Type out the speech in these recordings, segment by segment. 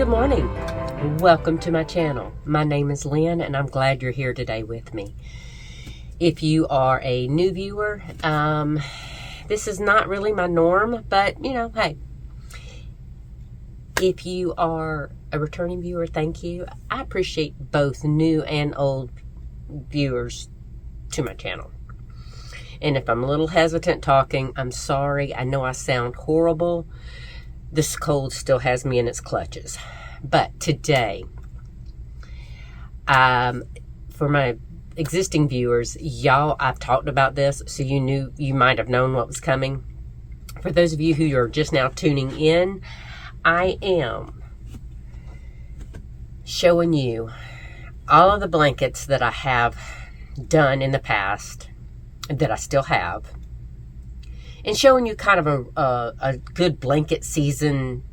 Good morning. Welcome to my channel. My name is Lynn and I'm glad you're here today with me. If you are a new viewer, this is not really my norm, but you know, hey. If you are a returning viewer, thank you. I appreciate both new and old viewers to my channel. And if I'm a little hesitant talking, I'm sorry. I know I sound horrible. This cold still has me in its clutches. But today, for my existing viewers, y'all, I've talked about this, so you might have known what was coming. For those of you who are just now tuning in, I am showing you all of the blankets that I have done in the past, that I still have, and showing you kind of a good blanket season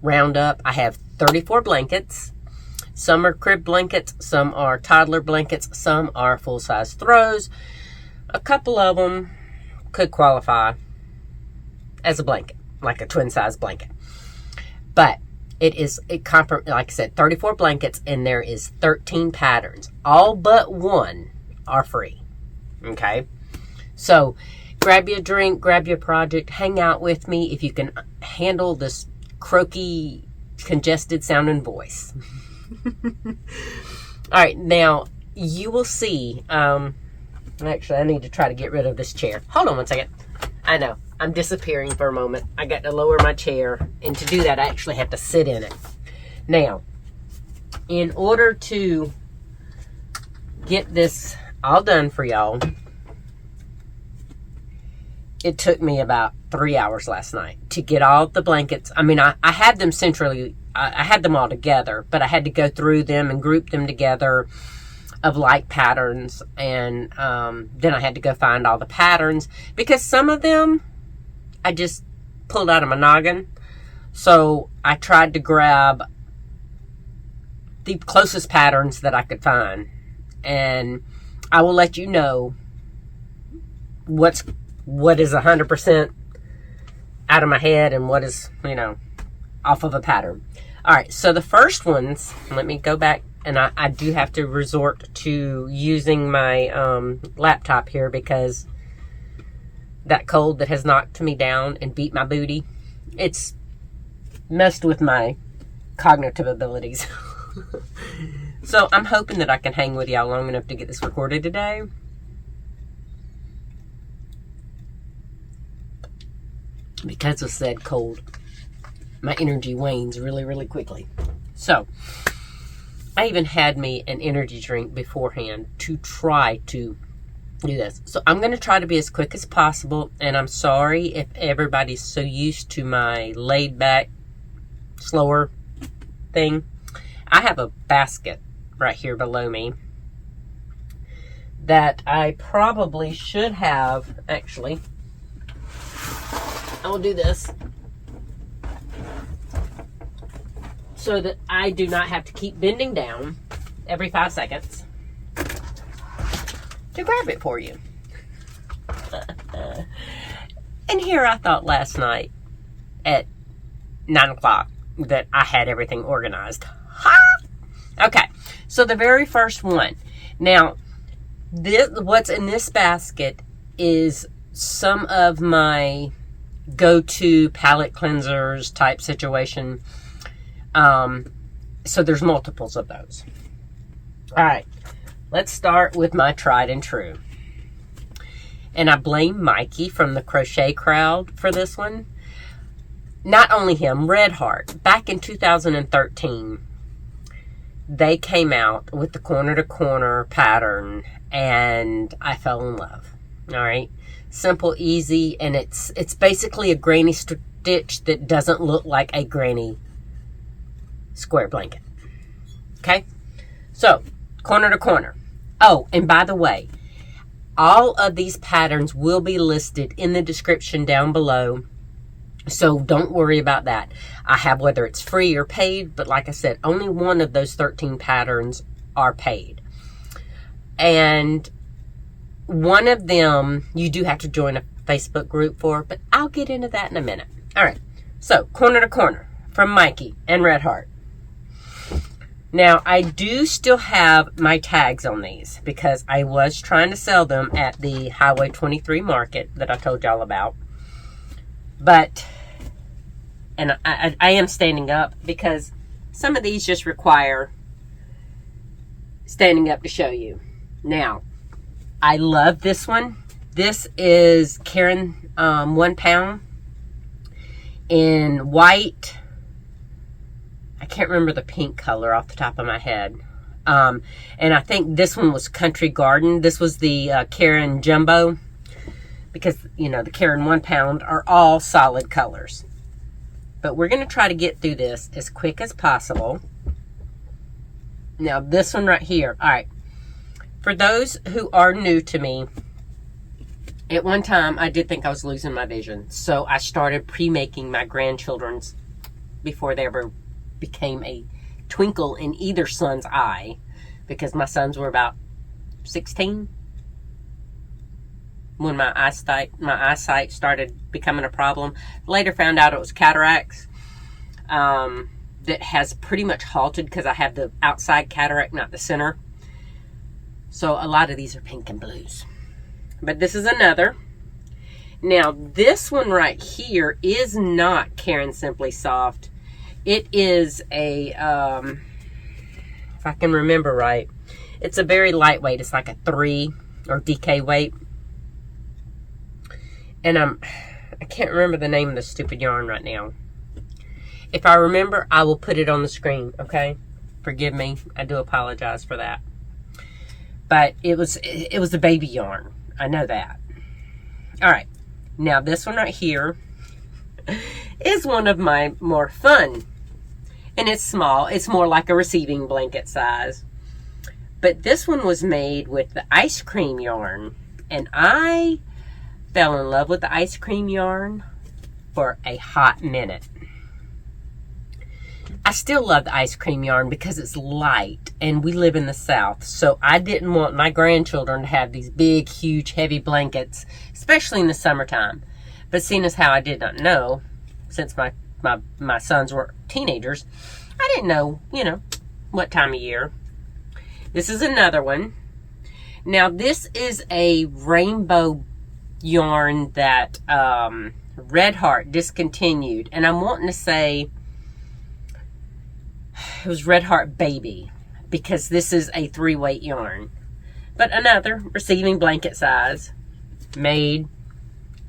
roundup. I have 34 blankets. Some are crib blankets, some are toddler blankets, some are full-size throws. A couple of them could qualify as a blanket, like a twin-size blanket. But like I said, 34 blankets, and there is 13 patterns. All but one are free. Okay? So, grab you a drink, grab you a project, hang out with me if you can handle this croaky, congested sounding voice. Alright, now, you will see, actually, I need to try to get rid of this chair. Hold on one second. I know, I'm disappearing for a moment. I got to lower my chair, and to do that, I actually have to sit in it. Now, in order to get this all done for y'all, it took me about 3 hours last night to get all the blankets. I mean, I had them centrally, I had them all together, but I had to go through them and group them together of like patterns. And then I had to go find all the patterns, because some of them I just pulled out of my noggin. So I tried to grab the closest patterns that I could find. And I will let you know what is 100% out of my head and what is, off of a pattern. All right, so the first ones, let me go back, and I do have to resort to using my laptop here, because that cold that has knocked me down and beat my booty, it's messed with my cognitive abilities. So I'm hoping that I can hang with y'all long enough to get this recorded today. Because of said cold, my energy wanes really, really quickly. So, I even had me an energy drink beforehand to try to do this. So, I'm going to try to be as quick as possible. And I'm sorry if everybody's so used to my laid back, slower thing. I have a basket right here below me that I probably should have, actually. I will do this so that I do not have to keep bending down every 5 seconds to grab it for you. And here I thought last night at 9 o'clock that I had everything organized. Ha! Okay, so the very first one. Now, what's in this basket is some of my go-to palette cleansers type situation. So there's multiples of those. All right, let's start with my tried and true. And I blame Mikey from the Crochet crowd for this one. Not only him, Redheart. Back in 2013, they came out with the corner to corner pattern, and I fell in love. All right. Simple, easy, and it's basically a granny stitch that doesn't look like a granny square blanket. Okay? So, corner to corner. Oh, and by the way, all of these patterns will be listed in the description down below, so don't worry about that. I have whether it's free or paid, but like I said, only one of those 13 patterns are paid. And one of them, you do have to join a Facebook group for, but I'll get into that in a minute. All right, so corner to corner from Mikey and Redheart. Now, I do still have my tags on these because I was trying to sell them at the Highway 23 market that I told y'all about. But, and I am standing up because some of these just require standing up to show you. Now, I love this one. This is Karen 1 pound in white. I can't remember the pink color off the top of my head. And I think this one was Country Garden. This was the Karen Jumbo. Because, you know, the Karen 1 pound are all solid colors. But we're going to try to get through this as quick as possible. Now, this one right here. All right. For those who are new to me, at one time, I did think I was losing my vision. So I started pre-making my grandchildren's before they ever became a twinkle in either son's eye, because my sons were about 16 when my eyesight started becoming a problem. Later found out it was cataracts that has pretty much halted because I have the outside cataract, not the center. So a lot of these are pink and blues. But this is another. Now this one right here is not Karen Simply Soft. It is a, if I can remember right, it's a very lightweight. It's like a 3 or DK weight. And I can't remember the name of the stupid yarn right now. If I remember, I will put it on the screen, okay? Forgive me. I do apologize for that. But it was a baby yarn. I know that. All right. Now this one right here is one of my more fun. And it's small. It's more like a receiving blanket size. But this one was made with the ice cream yarn. And I fell in love with the ice cream yarn for a hot minute. I still love the ice cream yarn because it's light. And we live in the South. So I didn't want my grandchildren to have these big, huge, heavy blankets. Especially in the summertime. But seeing as how I did not know, since my sons were teenagers, I didn't know, you know, what time of year. This is another one. Now, this is a rainbow yarn that Redheart discontinued. And I'm wanting to say it was Redheart Baby, because this is a 3-weight yarn. But another receiving blanket size, made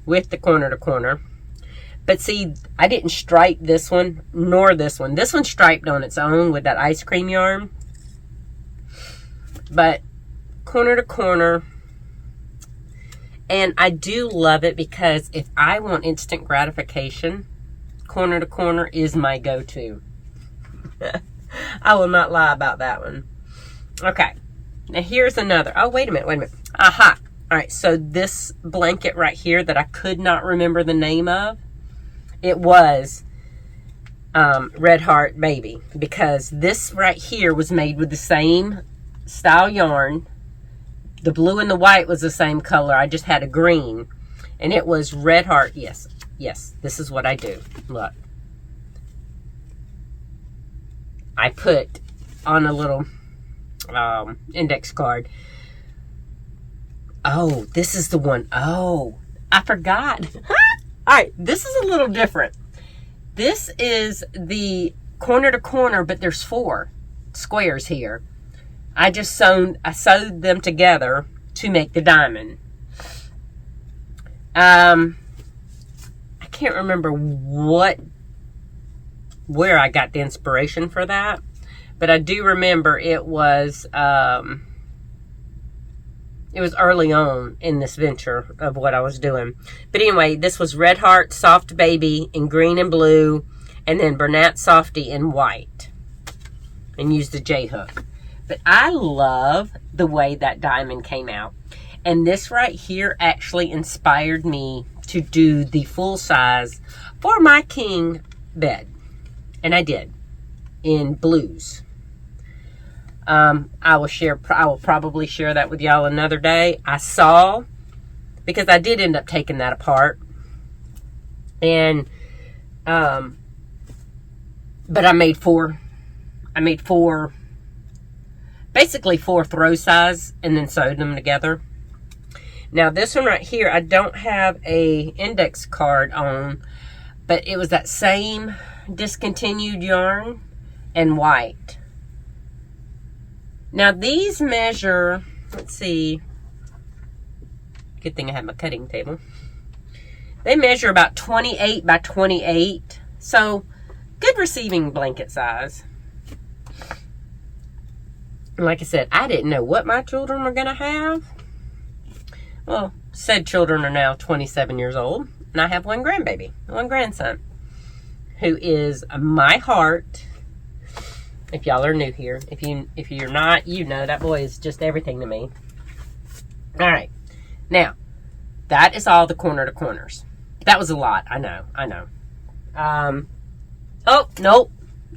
with the corner to corner. But see, I didn't stripe this one, nor this one. This one's striped on its own with that ice cream yarn. But corner to corner. And I do love it because if I want instant gratification, corner to corner is my go-to. I will not lie about that one. Okay. Now here's another. Oh, wait a minute. Aha. All right, so this blanket right here that I could not remember the name of, it was Redheart Baby, because this right here was made with the same style yarn. The blue and the white was the same color. I just had a green, and it was Redheart. Yes, this is what I do. Look. I put on a little index card. Oh, this is the one. Oh, I forgot. All right, this is a little different. This is the corner to corner, but there's 4 squares here. I sewed them together to make the diamond. I can't remember where I got the inspiration for that, but I do remember it was early on in this venture of what I was doing. But anyway, this was Redheart Soft Baby in green and blue, and then Bernat Softy in white, and used the J-hook. But I love the way that diamond came out. And this right here actually inspired me to do the full size for my king bed. And I did, in blues. I will probably share that with y'all another day. I saw, because I did end up taking that apart. And, but I made four basically 4 throw size, and then sewed them together. Now this one right here, I don't have a index card on, but it was that same discontinued yarn and white. Now these measure, let's see, good thing I have my cutting table. They measure about 28 by 28, so good receiving blanket size. Like I said, I didn't know what my children were going to have. Well, said children are now 27 years old, and I have one grandbaby, one grandson, who is my heart. If y'all are new here, if you're not, you know that boy is just everything to me. All right, now that is all the corner to corners. That was a lot. I know. Oh nope,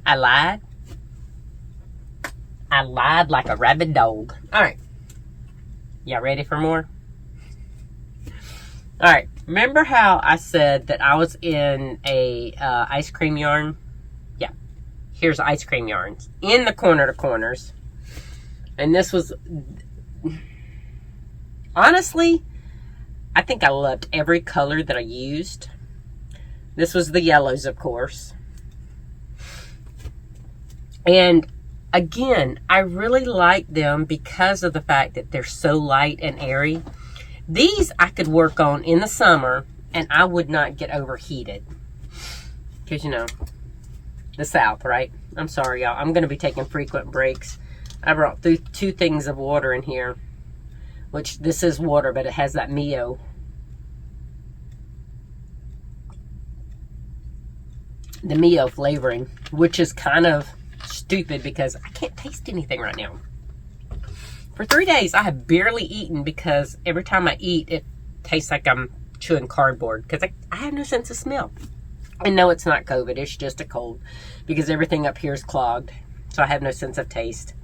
I lied. I lied like a rabid dog. All right, y'all ready for more? All right, remember how I said that I was in a ice cream yarn? Yeah, here's ice cream yarns in the corner to corners. And this was, honestly, I think I loved every color that I used. This was the yellows, of course. And again, I really like them because of the fact that they're so light and airy. These I could work on in the summer and I would not get overheated. Because, you know, the South, right? I'm sorry, y'all. I'm going to be taking frequent breaks. I brought 2 things of water in here. Which, this is water, but it has that Mio. The Mio flavoring. Which is kind of stupid because I can't taste anything right now. For 3 days, I have barely eaten because every time I eat, it tastes like I'm chewing cardboard because I have no sense of smell. And no, it's not COVID. It's just a cold because everything up here is clogged. So I have no sense of taste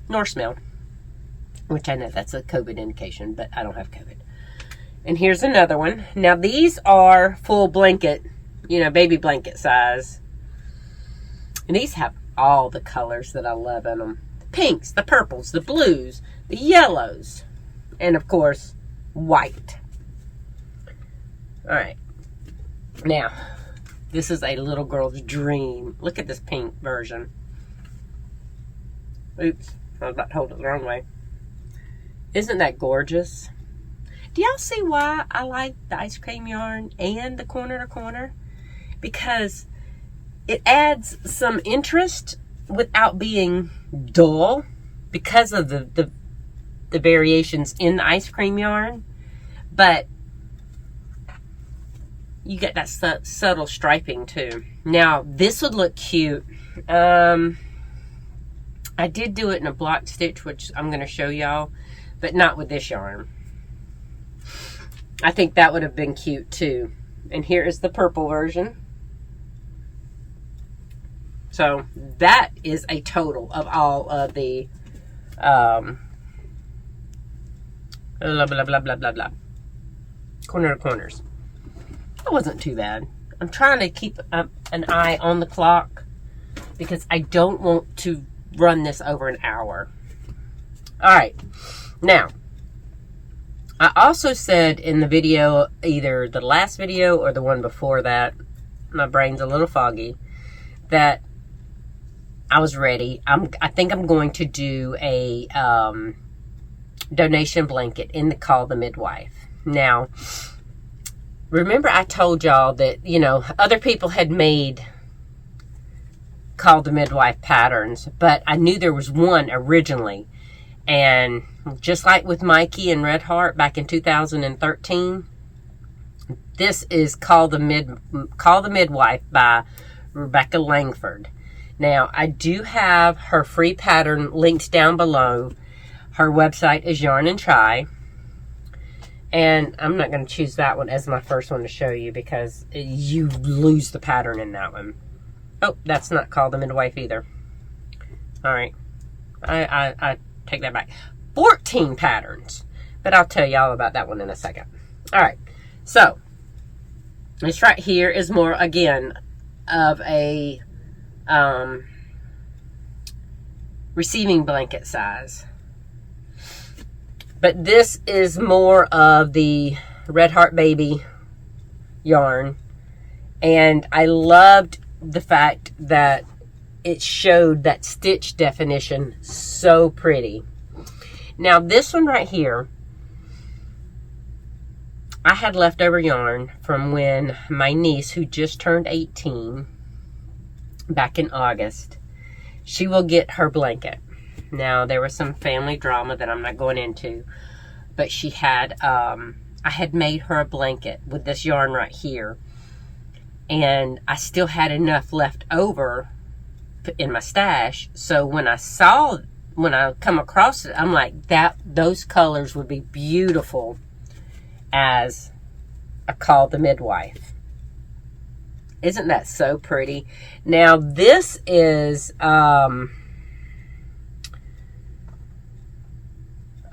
nor smell, which I know that's a COVID indication, but I don't have COVID. And here's another one. Now, these are full blanket, you know, baby blanket size. And these have all the colors that I love in them. The pinks, the purples, the blues, the yellows, and of course, white. All right. Now, this is a little girl's dream. Look at this pink version. Oops, I was about to hold it the wrong way. Isn't that gorgeous? Do y'all see why I like the ice cream yarn and the corner to corner? Because it adds some interest without being dull because of the variations in the ice cream yarn. But you get that subtle striping too. Now, this would look cute. I did do it in a block stitch, which I'm going to show y'all, but not with this yarn. I think that would have been cute too. And here is the purple version. So that is a total of all of the blah, blah, blah, blah, blah, blah. Corner to corners. That wasn't too bad. I'm trying to keep an eye on the clock because I don't want to run this over an hour. All right. Now, I also said in the video, either the last video or the one before that, my brain's a little foggy, that I was ready. I think I'm going to do a donation blanket in the Call the Midwife. Now, remember I told y'all that, you know, other people had made Call the Midwife patterns, but I knew there was one originally. And just like with Mikey and Redheart back in 2013, this is Call the Midwife by Rebecca Langford. Now, I do have her free pattern linked down below. Her website is Yarn and Try. And I'm not going to choose that one as my first one to show you because you lose the pattern in that one. Oh, that's not Call the Midwife either. All right. I take that back. 14 patterns. But I'll tell y'all about that one in a second. All right. So, this right here is more, again, of a receiving blanket size. But this is more of the Redheart baby yarn. And I loved the fact that it showed that stitch definition so pretty. Now this one right here, I had leftover yarn from when my niece, who just turned 18 back in August, she will get her blanket. Now there was some family drama that I'm not going into, but she had, I had made her a blanket with this yarn right here, and I still had enough left over in my stash. So when I come across it, I'm like, those colors would be beautiful as a Call the Midwife. Isn't that so pretty? Now this is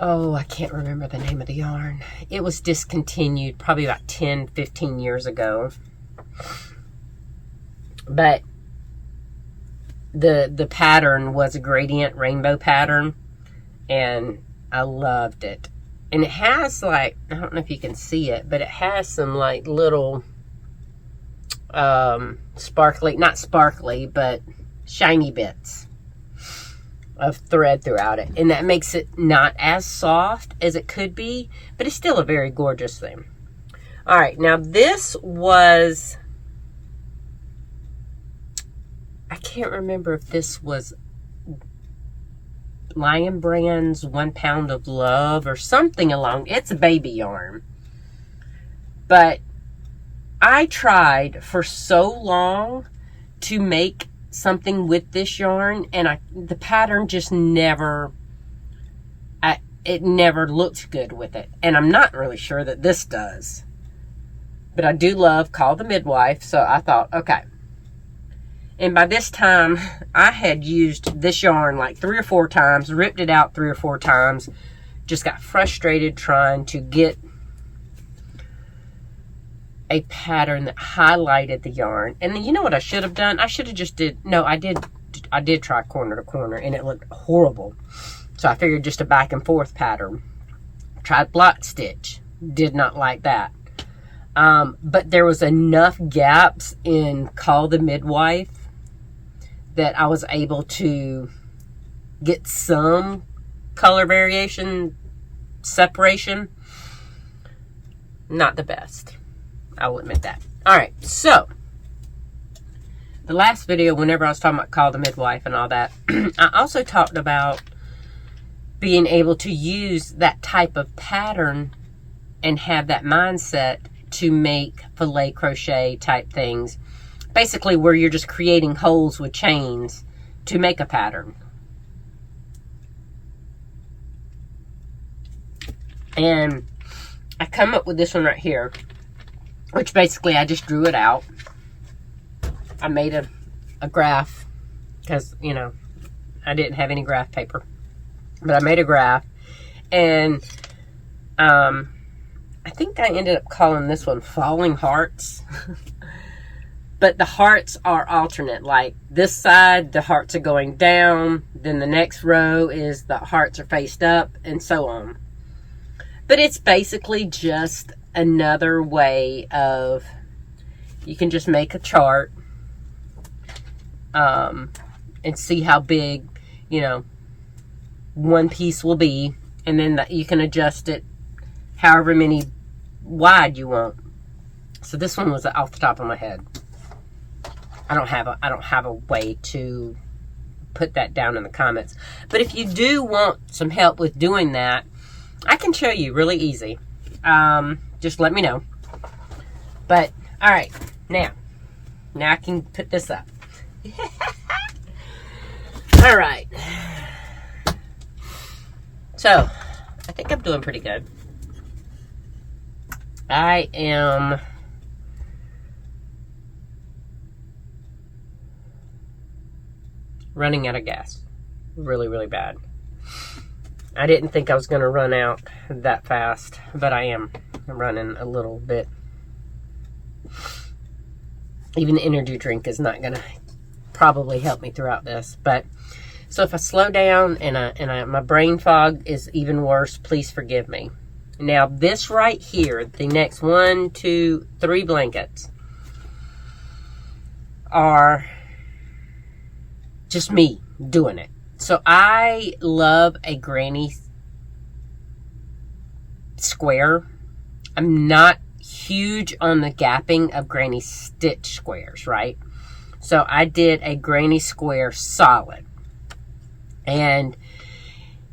oh, I can't remember the name of the yarn. It was discontinued probably about 10-15 years ago, but the pattern was a gradient rainbow pattern, and I loved it. And it has, like, I don't know if you can see it, but it has some like little sparkly, not sparkly, but shiny bits of thread throughout it, and that makes it not as soft as it could be, but it's still a very gorgeous thing. All right, now this was, I can't remember if this was Lion Brand's 1 Pound of Love or something along. It's a baby yarn, but I tried for so long to make something with this yarn, and the pattern just never, it never looked good with it, and I'm not really sure that this does. But I do love Call the Midwife, so I thought, okay. And by this time, I had used this yarn like 3 or 4 times, ripped it out 3 or 4 times, just got frustrated trying to get a pattern that highlighted the yarn. And then, you know what I should have done? I should have just I did try corner to corner, and it looked horrible. So I figured just a back and forth pattern. Tried block stitch, did not like that. But there was enough gaps in Call the Midwife that I was able to get some color variation, separation. Not the best, I will admit that. All right, so the last video, whenever I was talking about Call the Midwife and all that, I also talked about being able to use that type of pattern and have that mindset to make filet crochet type things. Basically where you're just creating holes with chains to make a pattern. And I come up with this one right here, which basically I just drew it out. I made a graph because, you know, I didn't have any graph paper. But I made a graph, and I think I ended up calling this one Falling Hearts. But the hearts are alternate. Like this side, the hearts are going down. Then the next row is the hearts are faced up, and so on. But it's basically just another way of, you can just make a chart and see how big, you know, one piece will be, and then you can adjust it however many wide you want. So this one was off the top of my head. I don't have a way to put that down in the comments. But if you do want some help with doing that, I can show you really easy. Just let me know. But all right, now I can put this up. All right. So I think I'm doing pretty good. I am running out of gas. Really, really bad. I didn't think I was going to run out that fast, but I am. I'm running a little bit. Even the energy drink is not going to probably help me throughout this. But So if I slow down and my brain fog is even worse, please forgive me. Now this right here, the next 1, 2, 3 blankets are just me doing it. So I love a granny square. I'm not huge on the gapping of granny stitch squares, right? So I did a granny square solid. And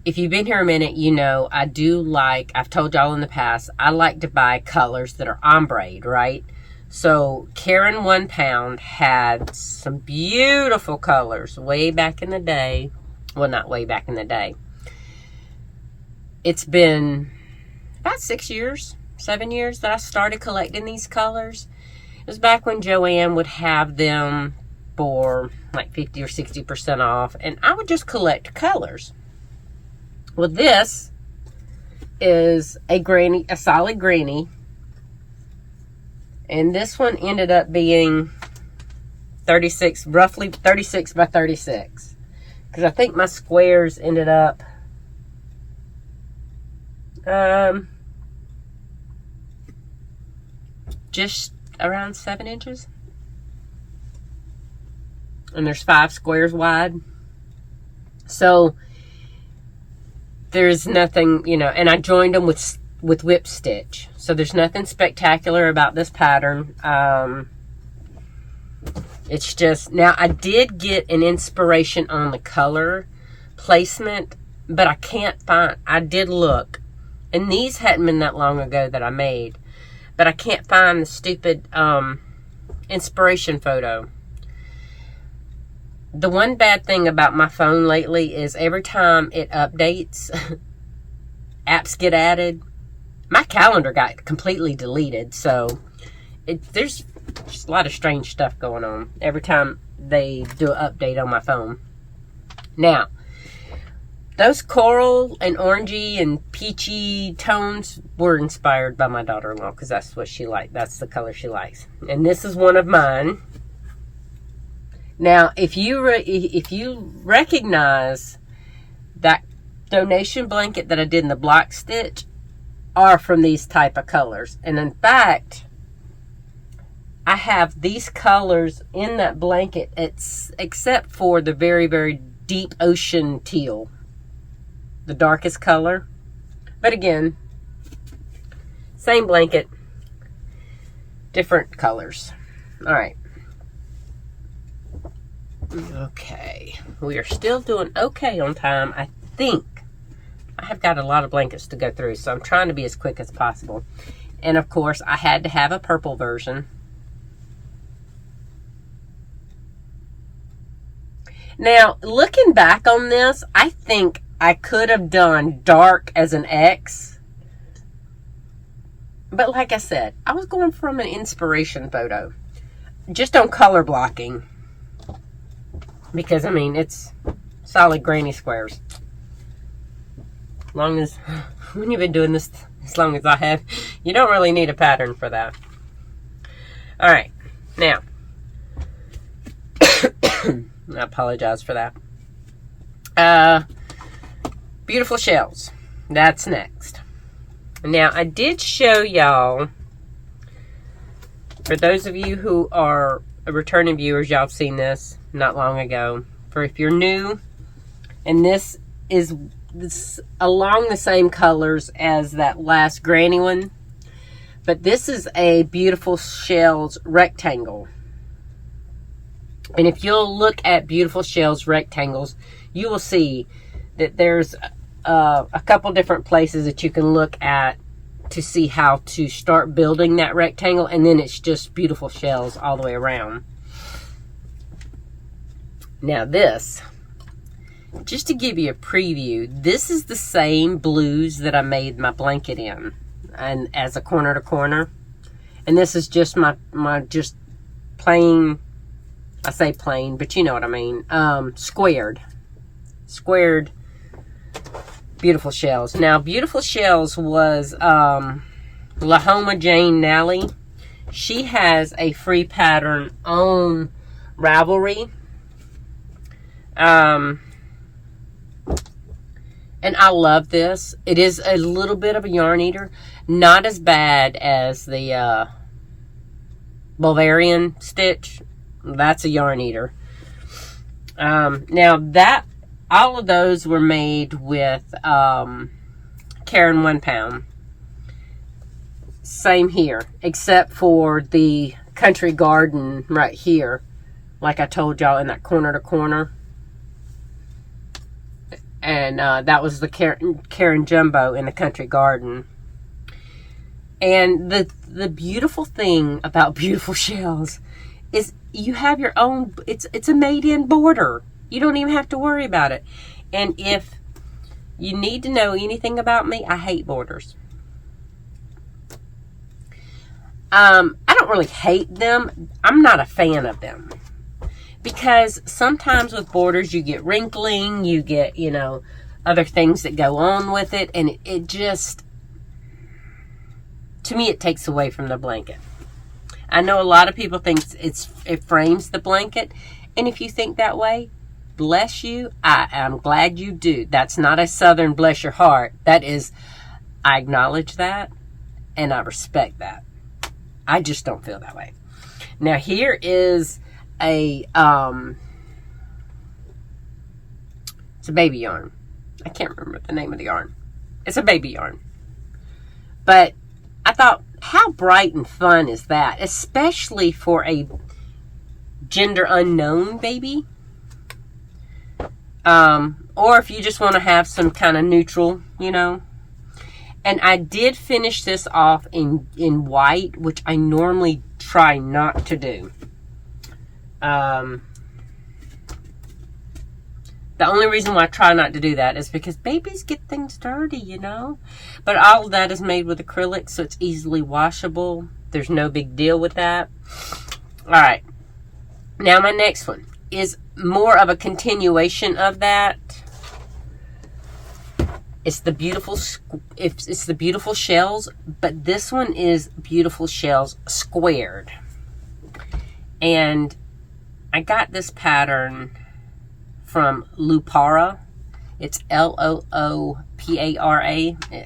if you've been here a minute, you know I do like, I've told y'all in the past, I like to buy colors that are ombre, right? So Karen 1 Pound had some beautiful colors way back in the day. Well, not way back in the day. It's been about 6 years, 7 years that I started collecting these colors. It was back when Joanne would have them for like 50 or 60% off, and I would just collect colors. Well, this is a solid granny, and this one ended up being 36, roughly 36 by 36, because I think my squares ended up just around 7 inches. And there's 5 squares wide. So there's nothing, you know, and I joined them with whip stitch. So there's nothing spectacular about this pattern. It's just, now I did get an inspiration on the color placement, but I can't find, I did look, and these hadn't been that long ago that I made, but I can't find the stupid inspiration photo. The one bad thing about my phone lately is every time it updates, apps get added. My calendar got completely deleted, so there's just a lot of strange stuff going on every time they do an update on my phone. Now, those coral and orangey and peachy tones were inspired by my daughter-in-law, because that's what she liked. That's the color she likes. And this is one of mine. Now, if you recognize that donation blanket that I did in the block stitch, are from these type of colors. And in fact, I have these colors in that blanket, except for the very, very deep ocean teal, the darkest color. But again, same blanket, different colors. All right. Okay, we are still doing okay on time. I think I have got a lot of blankets to go through, so I'm trying to be as quick as possible. And of course, I had to have a purple version. Now, looking back on this, I think I could have done dark as an X. But like I said, I was going from an inspiration photo, just on color blocking. Because, I mean, it's solid granny squares. Long as, when you've been doing this as long as I have, you don't really need a pattern for that. Alright, now, I apologize for that. Beautiful shells. That's next. Now, I did show y'all, for those of you who are returning viewers, y'all have seen this not long ago. For if you're new, and this is along the same colors as that last granny one, but this is a Beautifull Shells rectangle. And if you'll look at Beautifull Shells rectangles, you will see that there's a couple different places that you can look at to see how to start building that rectangle, and then it's just Beautifull Shells all the way around. Now this, just to give you a preview, this is the same blues that I made my blanket in, and as a corner to corner. And this is just my just plain, I say plain, but you know what I mean, squared Beautifull Shells. Now, Beautifull Shells was Lahoma Jayne Nally. She has a free pattern on Ravelry. And I love this. It is a little bit of a yarn eater. Not as bad as the Bavarian stitch. That's a yarn eater. Now that, all of those were made with Karen 1 pound. Same here, except for the country garden right here. Like I told y'all, in that corner to corner. And that was the Karen Jumbo in the country garden. And the beautiful thing about Beautifull shells is you have your own, it's a made-in border. You don't even have to worry about it. And if you need to know anything about me, I hate borders. I don't really hate them. I'm not a fan of them. Because sometimes with borders, you get wrinkling, you get, you know, other things that go on with it. And it just, to me, it takes away from the blanket. I know a lot of people think it frames the blanket. And if you think that way, bless you. I'm glad you do. That's not a Southern bless your heart. That is, I acknowledge that and I respect that. I just don't feel that way. Now here is it's a baby yarn. I can't remember the name of the yarn. It's a baby yarn. But I thought, how bright and fun is that? Especially for a gender unknown baby. Or if you just want to have some kind of neutral, you know. And I did finish this off in white, which I normally try not to do. The only reason why I try not to do that is because babies get things dirty, you know. But all of that is made with acrylic, so it's easily washable. There's no big deal with that. All right. Now my next one is more of a continuation of that. It's the Beautifull shells, but this one is Beautifull shells squared. And I got this pattern from Loopara. It's Loopara.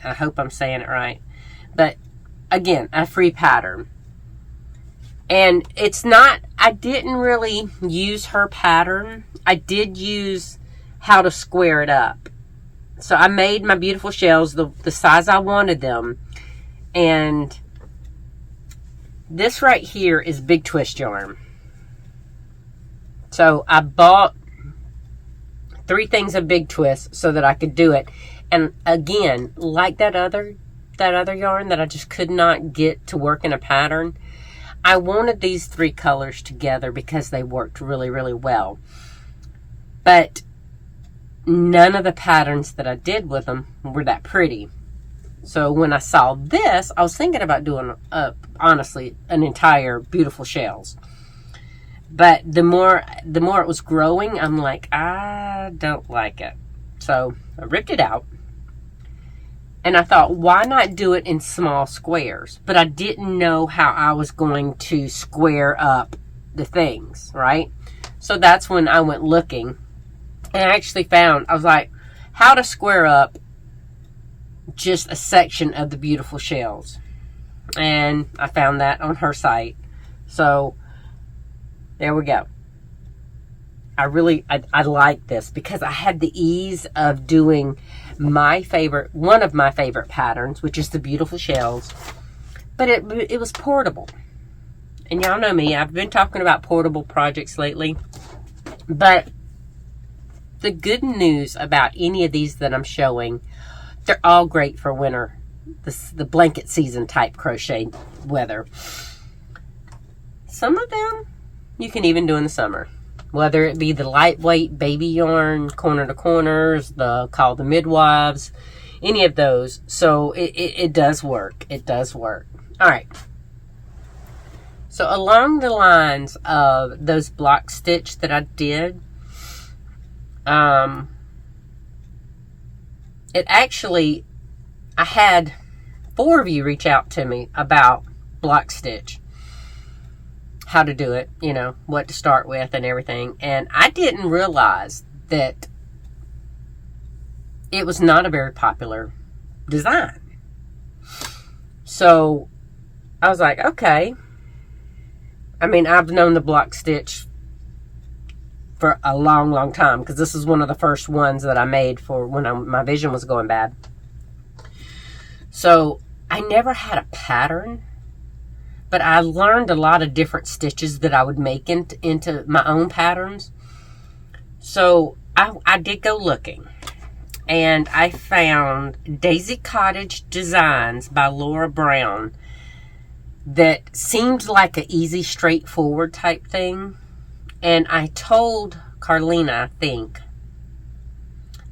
I hope I'm saying it right. But again, a free pattern. And it's not, I didn't really use her pattern. I did use how to square it up. So I made my Beautifull shells the size I wanted them. And this right here is big twist yarn. So I bought 3 things of big twist so that I could do it. And again, like that other yarn that I just could not get to work in a pattern, I wanted these 3 colors together because they worked really, really well. But none of the patterns that I did with them were that pretty. So when I saw this, I was thinking about doing, honestly, an entire Beautifull shells. But the more it was growing, I'm like, I don't like it. So I ripped it out. And I thought, why not do it in small squares? But I didn't know how I was going to square up the things, right? So that's when I went looking. And I actually found, I was like, how to square up just a section of the Beautifull shells. And I found that on her site. So there we go. I like this because I had the ease of doing one of my favorite patterns, which is the Beautifull shells. But it was portable. And y'all know me, I've been talking about portable projects lately. But the good news about any of these that I'm showing, they're all great for winter, the blanket season type crochet weather. Some of them you can even do in the summer, whether it be the lightweight baby yarn, corner to corners, called the MidWives, any of those. So it does work. It does work. All right. So along the lines of those block stitch that I did, it actually, I had 4 of you reach out to me about block stitch, how to do it, you know, what to start with and everything. And I didn't realize that it was not a very popular design. So I was like, okay. I mean, I've known the block stitch for a long, long time, because this is one of the first ones that I made for when my vision was going bad. So I never had a pattern, but I learned a lot of different stitches that I would make into my own patterns. So I did go looking, and I found Daisy Cottage Designs by Laura Brown that seemed like an easy, straightforward type thing. And I told Carlina, I think,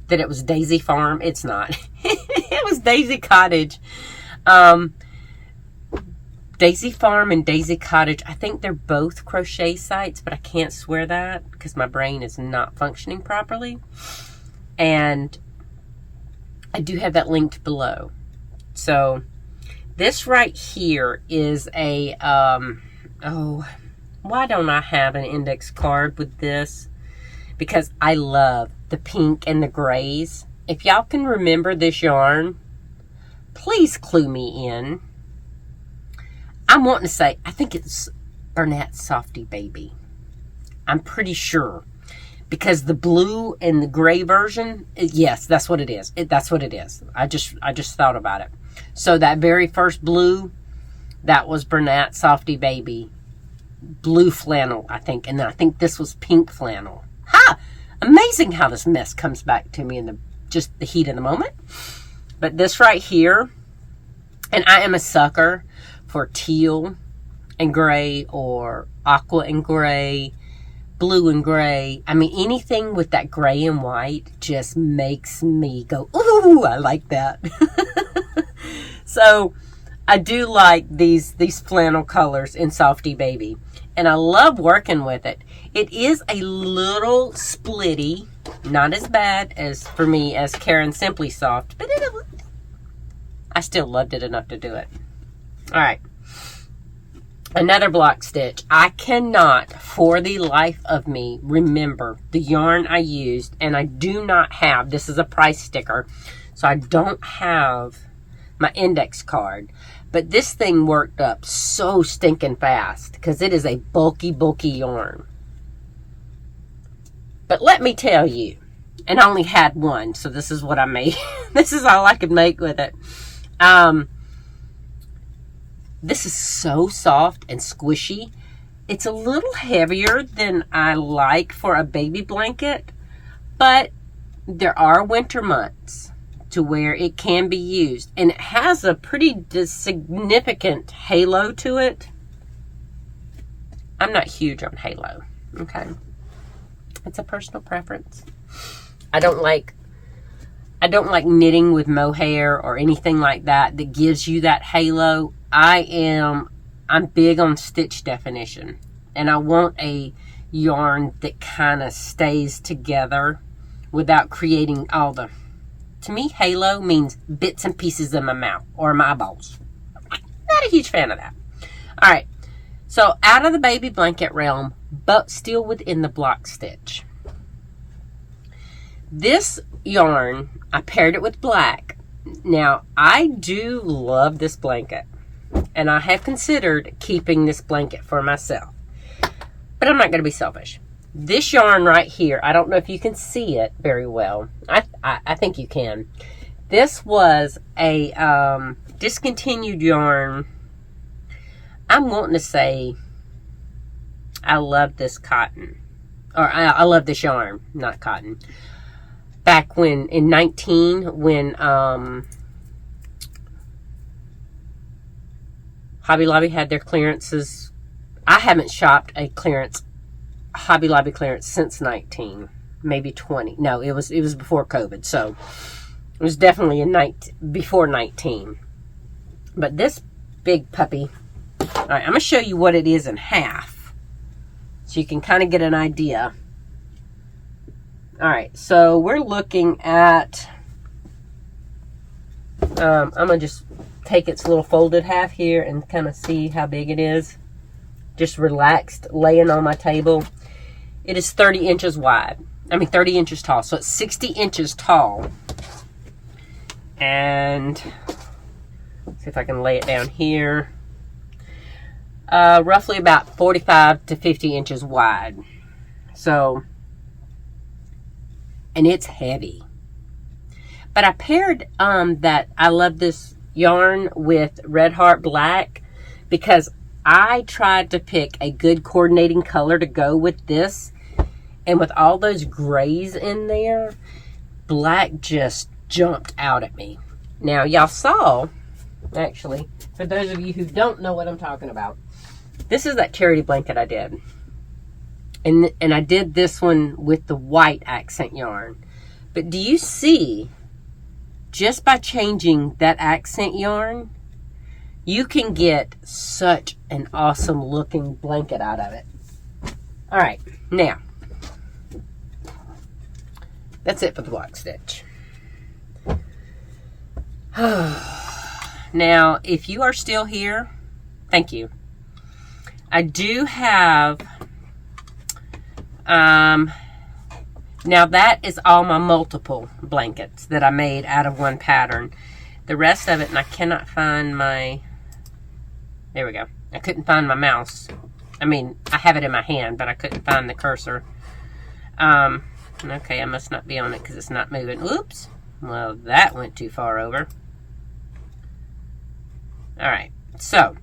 that it was Daisy Farm. It's not. It was Daisy Cottage. Daisy Farm and Daisy Cottage, I think they're both crochet sites, but I can't swear that because my brain is not functioning properly. And I do have that linked below. So this right here is a, oh, why don't I have an index card with this? Because I love the pink and the grays. If y'all can remember this yarn, please clue me in. I'm wanting to say, I think it's Bernat Softy Baby. I'm pretty sure. Because the blue and the gray version, yes, that's what it is. That's what it is. I just thought about it. So that very first blue, that was Bernat Softy Baby. Blue flannel, I think. And then I think this was pink flannel. Ha! Amazing how this mess comes back to me in just the heat of the moment. But this right here, and I am a sucker for teal and gray, or aqua and gray, blue and gray. I mean, anything with that gray and white just makes me go, ooh, I like that. So I do like these flannel colors in Softy Baby, and I love working with it. It is a little splitty, not as bad as for me as Karen Simply Soft, but I still loved it enough to do it. All right, another block stitch. I cannot for the life of me remember the yarn I used, and I do not have, this is a price sticker, so I don't have my index card. But this thing worked up so stinking fast because it is a bulky, bulky yarn. But let me tell you, and I only had one, so this is what I made. This is all I could make with it. This is so soft and squishy. It's a little heavier than I like for a baby blanket, but there are winter months to where it can be used, and it has a pretty significant halo to it. I'm not huge on halo, okay? It's a personal preference. I don't like knitting with mohair or anything like that gives you that halo. I'm big on stitch definition, and I want a yarn that kind of stays together without creating all the, to me, halo means bits and pieces in my mouth or my eyeballs. Not a huge fan of that. All right, so out of the baby blanket realm, but still within the block stitch. This yarn, I paired it with black. Now, I do love this blanket, and I have considered keeping this blanket for myself, but I'm not going to be selfish. This yarn right here, I don't know if you can see it very well. I think you can. This was a discontinued yarn. I'm wanting to say I love this cotton. Or I love this yarn, not cotton. Back when, in 19, when Hobby Lobby had their clearances. I haven't shopped a Hobby Lobby clearance since 19, maybe 20. No, it was before COVID, so it was definitely before 19. But this big puppy, all right, I'm going to show you what it is in half, so you can kind of get an idea. All right, so we're looking at, I'm going to just take its little folded half here and kind of see how big it is. Just relaxed, laying on my table. It is 30 inches wide. I mean, 30 inches tall. So it's 60 inches tall. And see if I can lay it down here. Roughly about 45 to 50 inches wide. So, and it's heavy. But I paired that I love this yarn with Redheart Black because I tried to pick a good coordinating color to go with this. And with all those grays in there, black just jumped out at me. Now, y'all saw, actually, for those of you who don't know what I'm talking about, this is that charity blanket I did. And I did this one with the white accent yarn. But do you see, just by changing that accent yarn, you can get such an awesome looking blanket out of it. All right, now, that's it for the block stitch. Now, if you are still here, thank you. I do have, now that is all my multiple blankets that I made out of one pattern. The rest of it, and I cannot find my, there we go. I couldn't find my mouse. I mean, I have it in my hand, but I couldn't find the cursor. Okay, I must not be on it because it's not moving. Oops. Well, that went too far over. All right, so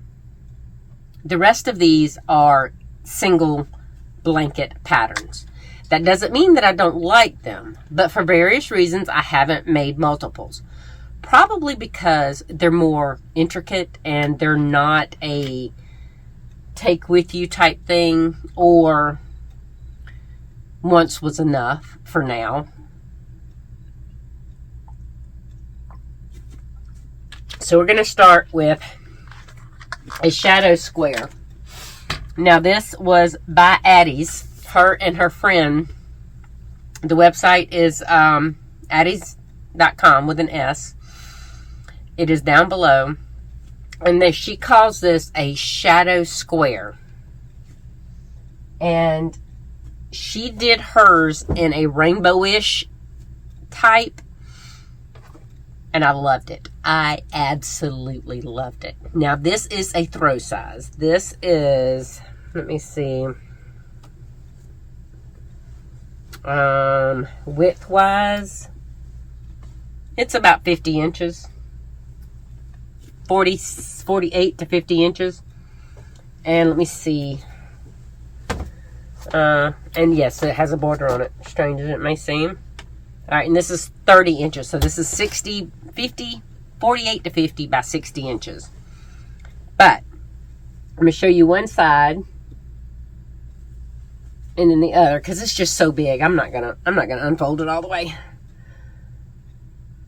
the rest of these are single blanket patterns. That doesn't mean that I don't like them, but for various reasons, I haven't made multiples. Probably because they're more intricate and they're not a take with you type thing, or once was enough for now. So we're going to start with a shadow square. Now this was by Atty's, her and her friend. The website is attys.com with an S. It is down below. And she calls this a shadow square. And she did hers in a rainbowish type. And I loved it. I absolutely loved it. Now, this is a throw size. This is, let me see. Width-wise, it's about 50 inches. 48 to 50 inches. And let me see. And yes, it has a border on it. Strange as it may seem. Alright, and this is 30 inches. So this is 48 to 50 by 60 inches. But I'm going to show you one side and then the other because it's just so big. I'm not gonna unfold it all the way.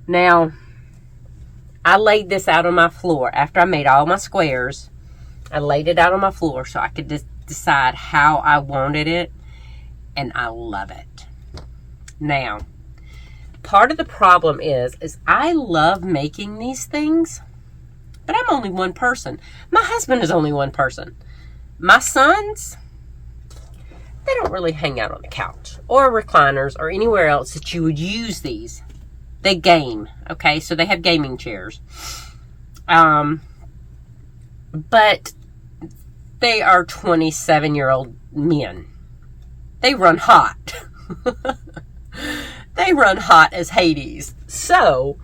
Now, I laid this out on my floor after I made all my squares. I laid it out on my floor so I could just decide how I wanted it, and I love it. Now, part of the problem is I love making these things, but I'm only one person. My husband is only one person. My sons, they don't really hang out on the couch or recliners or anywhere else that you would use these. They game, okay? So they have gaming chairs. But they are 27-year-old men. They run hot. They run hot as Hades. So,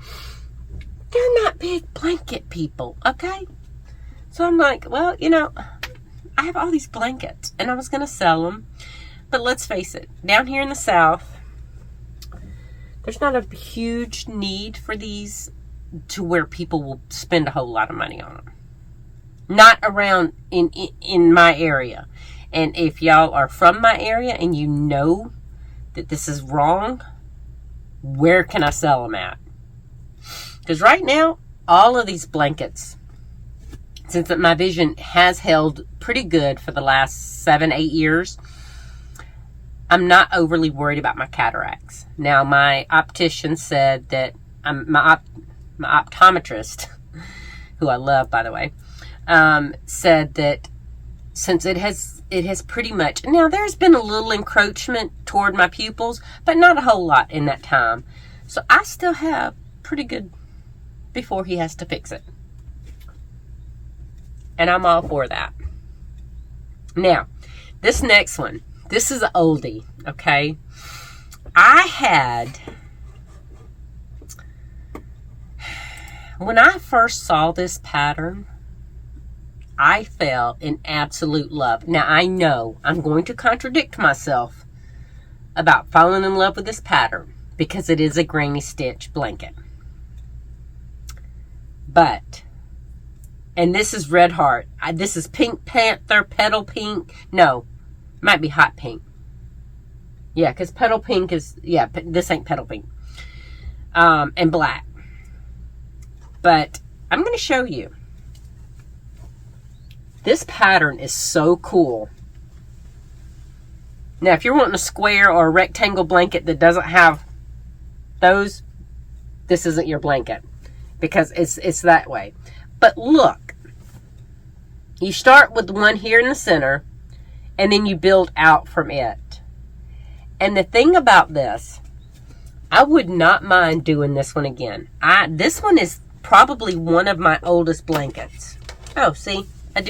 they're not big blanket people, okay? So I'm like, well, you know, I have all these blankets, and I was going to sell them. But let's face it, down here in the South, there's not a huge need for these to where people will spend a whole lot of money on them. Not around in my area. And if y'all are from my area and you know that this is wrong, where can I sell them at? Because right now, all of these blankets, since my vision has held pretty good for the last 7-8 years, I'm not overly worried about my cataracts. Now, my optician said that, my optometrist, who I love, by the way, said that since it has pretty much, now there's been a little encroachment toward my pupils, but not a whole lot in that time. So I still have pretty good before he has to fix it. And I'm all for that. Now, this next one, this is an oldie, okay? When I first saw this pattern, I fell in absolute love. Now, I know I'm going to contradict myself about falling in love with this pattern because it is a granny stitch blanket. But, and this is Redheart. This is Pink Panther, Petal Pink. No, might be Hot Pink. Yeah, because Petal Pink is, yeah, this ain't Petal Pink. And black. But I'm going to show you. This pattern is so cool. Now, if you're wanting a square or a rectangle blanket that doesn't have those, this isn't your blanket. Because it's that way. But look. You start with one here in the center. And then you build out from it. And the thing about this, I would not mind doing this one again. This one is probably one of my oldest blankets. Oh, see? I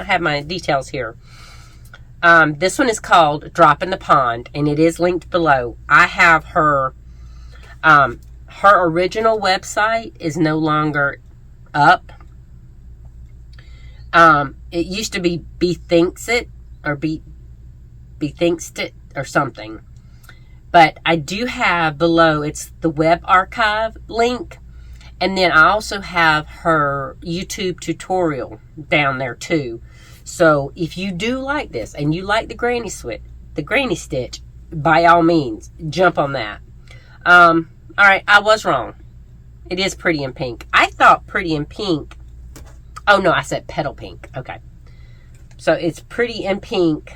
have my details here. This one is called Drop in the Pond, and it is linked below. I have her original website is no longer up. It used to be Bethinks It or Bethinks It or something. But I do have below, it's the web archive link. And then I also have her YouTube tutorial down there too. So if you do like this and you like the granny stitch, by all means, jump on that. All right, I was wrong. It is Pretty in Pink. I thought Pretty in Pink. Oh no, I said Petal Pink. Okay. So it's Pretty in Pink,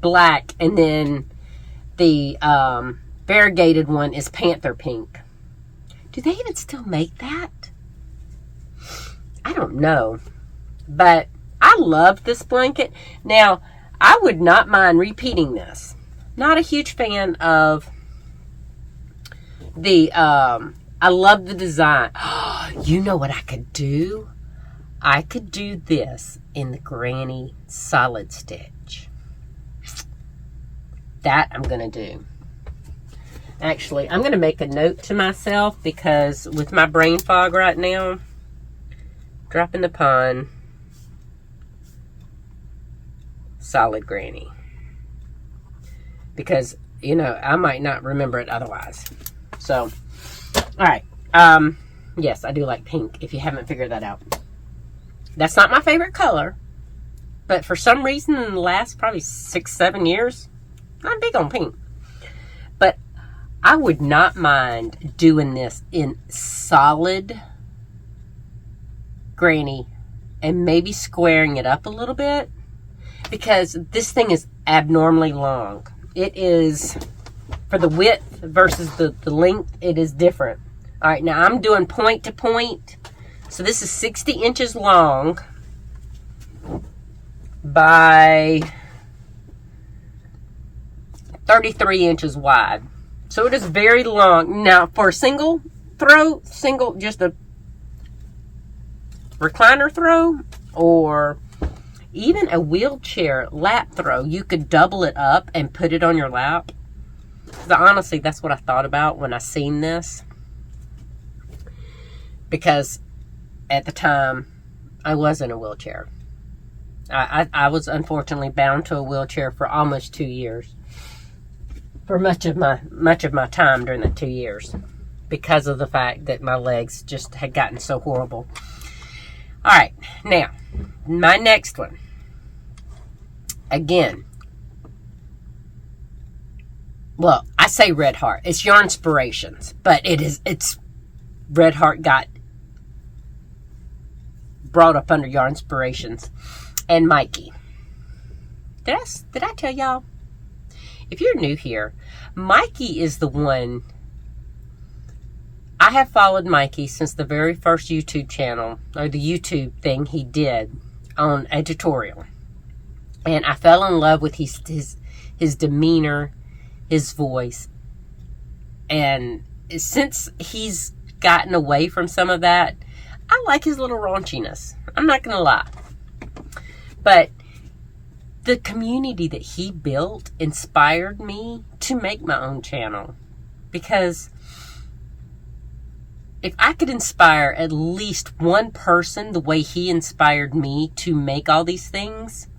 black, and then the variegated one is Panther Pink. Do they even still make that? I don't know. But I love this blanket. Now, I would not mind repeating this. Not a huge fan of the, I love the design. You know what I could do? I could do this in the granny solid stitch. That I'm going to do. Actually, I'm going to make a note to myself because with my brain fog right now, Drop in the Pond, solid granny. Because, you know, I might not remember it otherwise. So, alright. Yes, I do like pink, if you haven't figured that out. That's not my favorite color. But for some reason in the last probably 6-7 years, I'm big on pink. But I would not mind doing this in solid granny and maybe squaring it up a little bit because this thing is abnormally long. It is, for the width versus the length, it is different. All right, now I'm doing point to point. So this is 60 inches long by 33 inches wide. So it is very long. Now, for a single throw, just a recliner throw, or even a wheelchair lap throw, you could double it up and put it on your lap. So honestly, that's what I thought about when I seen this. Because at the time, I was in a wheelchair. I was unfortunately bound to a wheelchair for almost 2 years. For much of my time during that 2 years, because of the fact that my legs just had gotten so horrible. All right, now my next one. Again, well, I say Redheart. It's Yarnspirations, but it's Redheart got brought up under Yarnspirations and Mikey. Did I tell y'all? If you're new here, Mikey is the one. I have followed Mikey since the very first YouTube channel, or the YouTube thing he did on a tutorial. And I fell in love with his demeanor, his voice. And since he's gotten away from some of that. I like his little raunchiness. I'm not going to lie. But the community that he built inspired me to make my own channel. Because if I could inspire at least one person the way he inspired me to make all these things,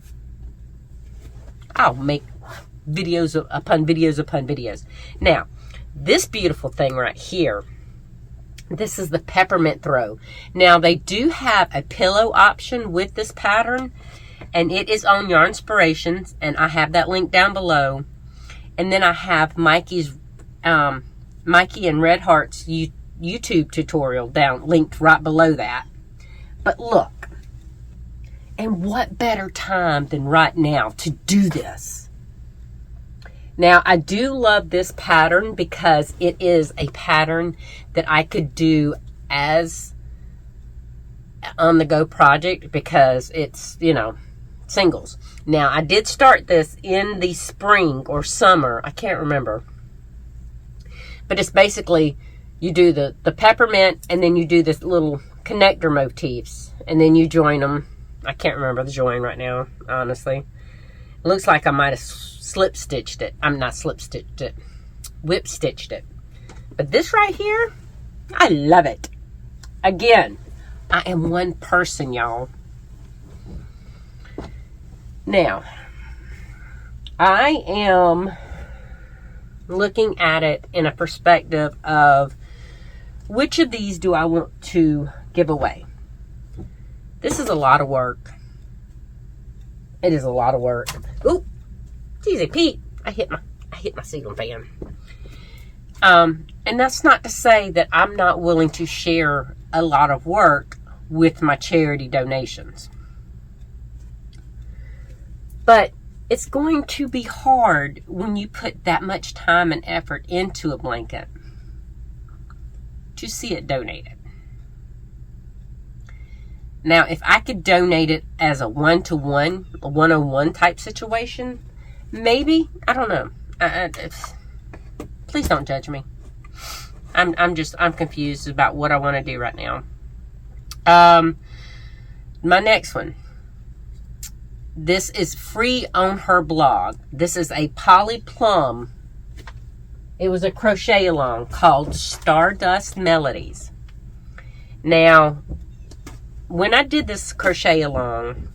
I'll make videos upon videos upon videos. Now, this beautiful thing right here, this is the Peppermint throw. Now, they do have a pillow option with this pattern, and it is on Yarnspirations, and I have that link down below. And then I have Mikey and Redheart's YouTube tutorial linked right below that. But look, and what better time than right now to do this? Now, I do love this pattern because it is a pattern that I could do as on-the-go project because it's, you know, singles. Now, I did start this in the spring or summer. I can't remember. But it's basically, you do the peppermint, and then you do this little connector motifs, and then you join them. I can't remember the join right now, honestly. It looks like I might have slip stitched it. I'm not slip stitched it. Whip stitched it. But this right here, I love it. Again, I am one person, y'all. Now, I am looking at it in a perspective of which of these do I want to give away. This is a lot of work. It is a lot of work. Oop, geez, Pete, I hit my ceiling fan. And that's not to say that I'm not willing to share a lot of work with my charity donations. But it's going to be hard when you put that much time and effort into a blanket to see it donated. Now, if I could donate it as a one-to-one, a one-on-one type situation, maybe, I don't know. Please don't judge me. I'm confused about what I want to do right now. My next one. This is free on her blog. This is a Plum. It was a crochet along called Stardust Melodies. Now, when I did this crochet along,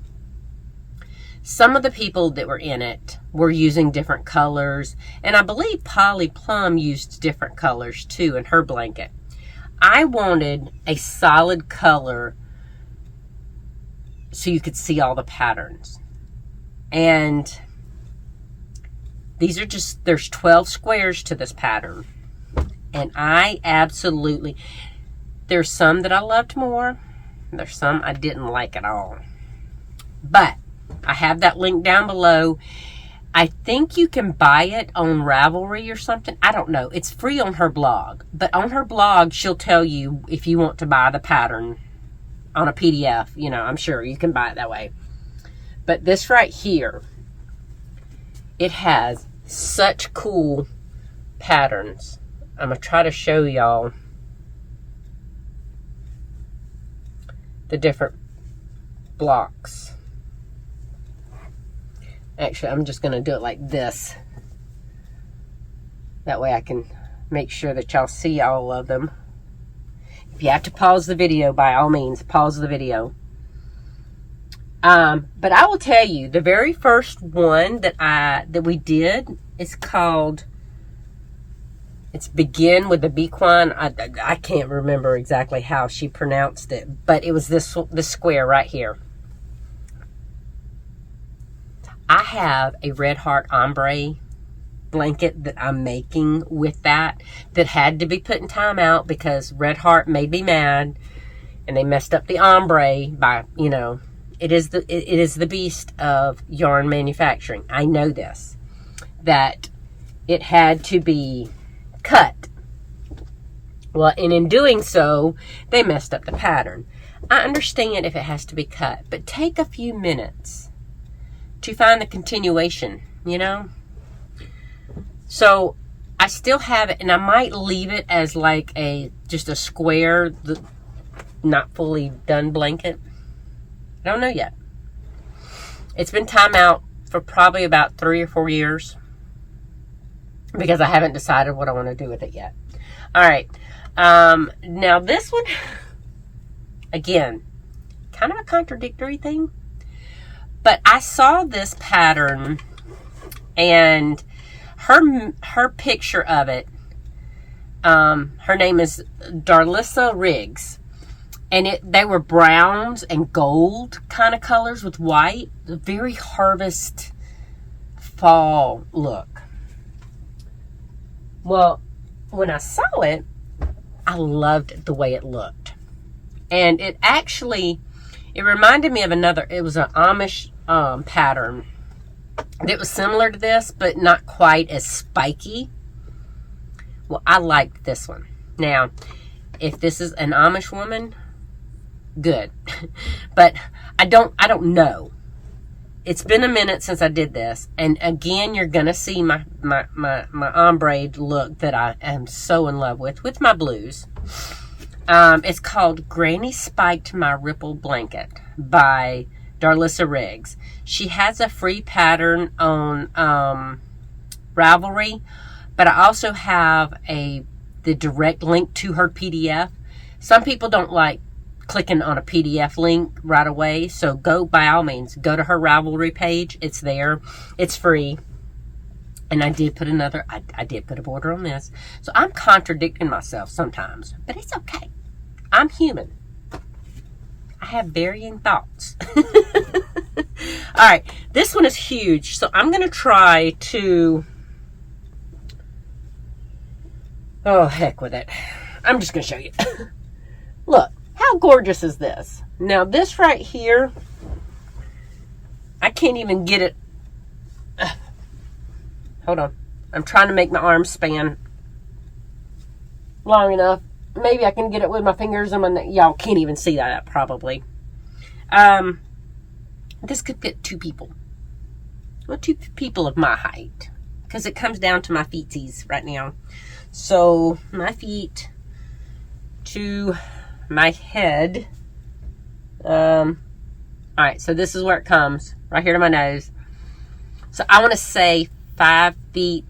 some of the people that were in it were using different colors, and I believe Plum used different colors too in her blanket. I wanted a solid color so you could see all the patterns. And these are just, there's 12 squares to this pattern. And I absolutely, there's some that I loved more. There's some I didn't like at all. But I have that link down below. I think you can buy it on Ravelry or something. I don't know. It's free on her blog. But on her blog, she'll tell you if you want to buy the pattern on a PDF. You know, I'm sure you can buy it that way. But this right here, it has such cool patterns. I'm going to try to show y'all the different blocks. Actually, I'm just going to do it like this. That way I can make sure that y'all see all of them. If you have to pause the video, by all means, pause the video. But I will tell you, the very first one that we did is called, it's Begin with the Bequine. I can't remember exactly how she pronounced it, but it was this square right here. I have a Redheart ombre blanket that I'm making with that had to be put in timeout because Redheart made me mad, and they messed up the ombre by, you know, it is the beast of yarn manufacturing. I know this, that it had to be cut. Well, and in doing so, they messed up the pattern. I understand if it has to be cut, but take a few minutes to find the continuation, you know? So I still have it, and I might leave it as like just a square, not fully done blanket. I don't know yet. It's been time out for probably about 3 or 4 years because I haven't decided what I want to do with it yet. All right. Now this one, again, kind of a contradictory thing, but I saw this pattern and her picture of it, her name is Darlisa Riggs, and they were browns and gold kind of colors with white, a very harvest fall look. Well, when I saw it, I loved the way it looked, and it reminded me of it was an Amish pattern. It was similar to this, but not quite as spiky. Well, I liked this one. Now, if this is an Amish woman, good. But I don't know. It's been a minute since I did this. And again, you're going to see my ombre look that I am so in love with my blues. It's called Granny Spiked My Ripple Blanket by Darlisa Riggs. She has a free pattern on Ravelry, but I also have the direct link to her PDF. Some people don't like clicking on a PDF link right away, so by all means, go to her Ravelry page. It's there. It's free. And I did put a border on this. So I'm contradicting myself sometimes, but it's okay. I'm human. I have varying thoughts. All right, this one is huge, so I'm going to try to... Oh, heck with it. I'm just going to show you. Look, how gorgeous is this? Now, this right here, I can't even get it. Hold on. I'm trying to make my arm span long enough. Maybe I can get it with my fingers. Y'all can't even see that, probably. This could fit 2 people. Well, 2 people of my height. Because it comes down to my feetsies right now. So, my feet to my head. Alright, so this is where it comes. Right here to my nose. So, I want to say 5 feet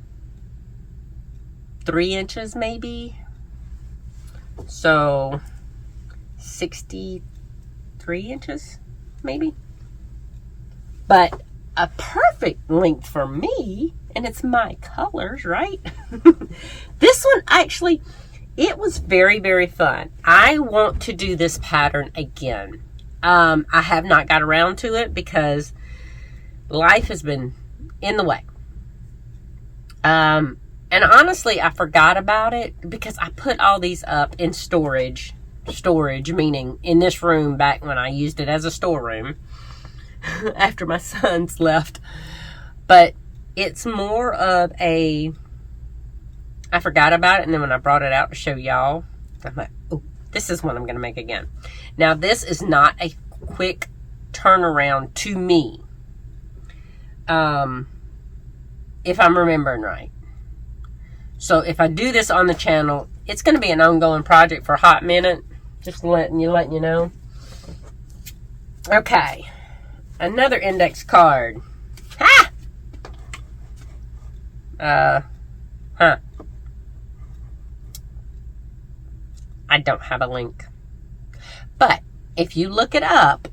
3 inches, maybe. So, 63 inches, maybe. But a perfect length for me, and it's my colors, right? This one, actually, it was very, very fun. I want to do this pattern again. I have not got around to it because life has been in the way. And honestly, I forgot about it because I put all these up in storage. Storage, meaning in this room back when I used it as a storeroom after my sons left. But it's more of I forgot about it, and then when I brought it out to show y'all, I'm like, oh, this is what I'm going to make again. Now, this is not a quick turnaround to me, if I'm remembering right. So if I do this on the channel, it's going to be an ongoing project for a hot minute. Just letting you know. Okay. Another index card. Ha! I don't have a link. But if you look it up,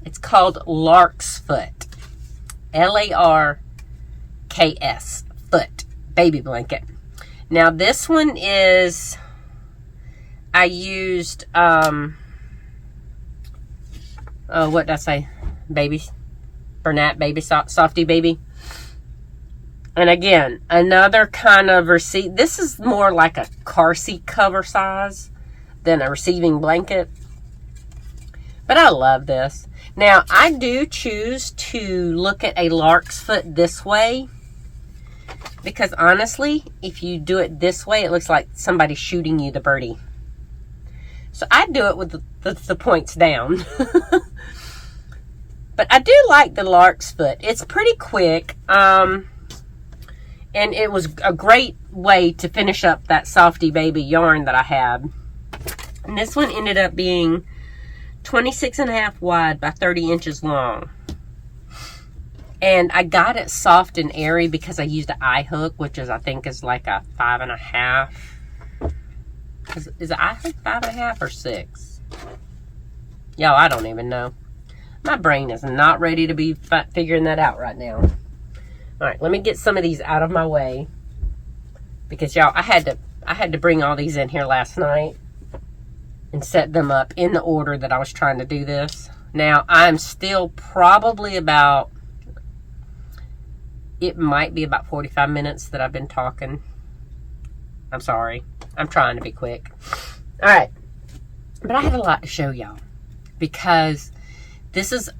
it's called Lark's Foot. Larks, foot, baby blanket. Now this one is, I used, what did I say? Bernat baby, softy baby. And again, another kind of receipt. This is more like a car seat cover size than a receiving blanket. But I love this. Now, I do choose to look at a lark's foot this way. Because honestly, if you do it this way, it looks like somebody's shooting you the birdie. So I do it with the points down. But I do like the lark's foot. It's pretty quick. And And it was a great way to finish up that Softy Baby yarn that I had. And this one ended up being 26.5 wide by 30 inches long. And I got it soft and airy because I used an eye hook, which is, I think, is like a 5.5. Is the eye hook 5.5 or 6? Y'all, I don't even know. My brain is not ready to be figuring that out right now. All right, let me get some of these out of my way, because y'all, I had to bring all these in here last night and set them up in the order that I was trying to do this. Now, I'm still probably about, it might be about 45 minutes that I've been talking. I'm sorry. I'm trying to be quick. All right. But I have a lot to show y'all, because this is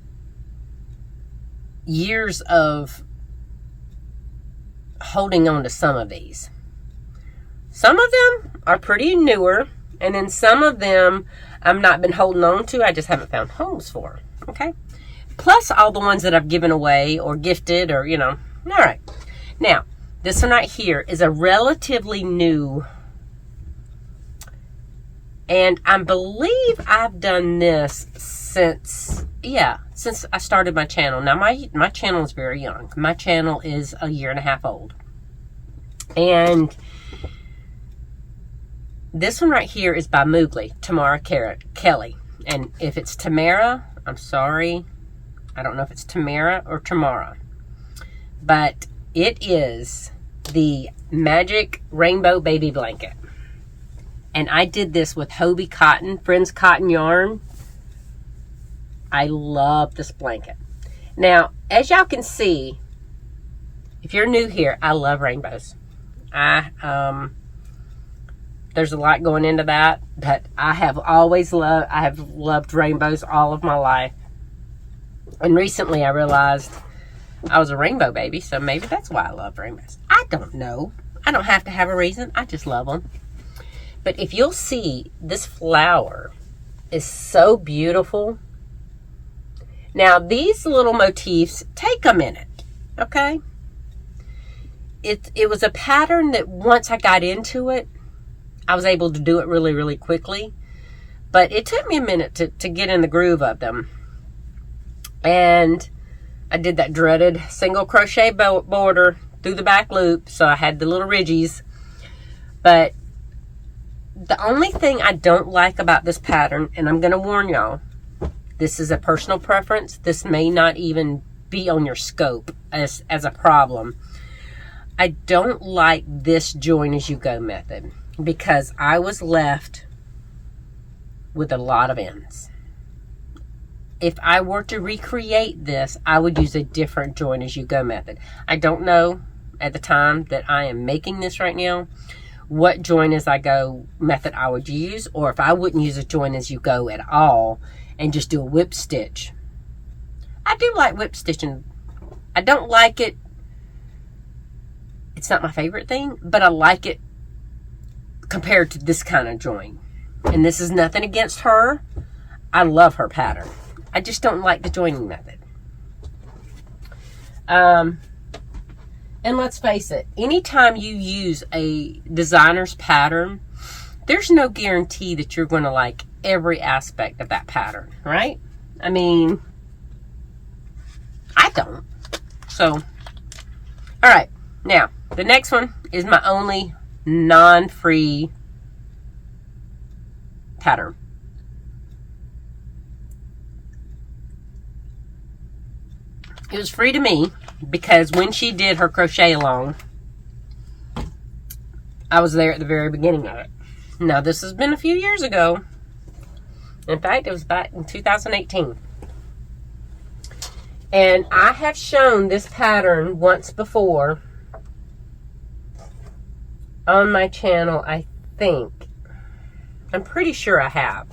years of holding on to some of these. Some of them are pretty newer, and then some of them I've not been holding on to. I just haven't found homes for. Okay? Plus all the ones that I've given away or gifted, or, you know. All right. Now, this one right here is a relatively new, and I believe I've done this since I started my channel. Now, my channel is very young. My channel is a 1.5 years old. And this one right here is by Moogly, Tamara Kelly. And if it's Tamara, I'm sorry. I don't know if it's Tamara or Tamara. But it is the Magic Rainbow Baby Blanket. And I did this with Hobie Cotton, Friends Cotton Yarn. I love this blanket. Now, as y'all can see, if you're new here, I love rainbows. There's a lot going into that, but I have loved rainbows all of my life. And recently I realized I was a rainbow baby, so maybe that's why I love rainbows. I don't know. I don't have to have a reason. I just love them. But if you'll see, this flower is so beautiful. Now, these little motifs take a minute, okay? It was a pattern that once I got into it, I was able to do it really, really quickly. But it took me a minute to get in the groove of them. And I did that dreaded single crochet border through the back loop, so I had the little ridges. But the only thing I don't like about this pattern, and I'm going to warn y'all, this is a personal preference. This may not even be on your scope as a problem. I don't like this join as you go method, because I was left with a lot of ends. If I were to recreate this, I would use a different join as you go method. I don't know at the time that I am making this right now what join as I go method I would use, or if I wouldn't use a join as you go at all and just do a whip stitch. I do like whip stitching. I don't like it. It's not my favorite thing, but I like it compared to this kind of join. And this is nothing against her. I love her pattern. I just don't like the joining method. And let's face it, anytime you use a designer's pattern, there's no guarantee that you're going to like every aspect of that pattern, right? I mean, I don't. So, all right. Now, the next one is my only non-free pattern. It was free to me because when she did her crochet along, I was there at the very beginning of it. Now, this has been a few years ago. In fact, it was back in 2018. And I have shown this pattern once before on my channel, I think. I'm pretty sure I have.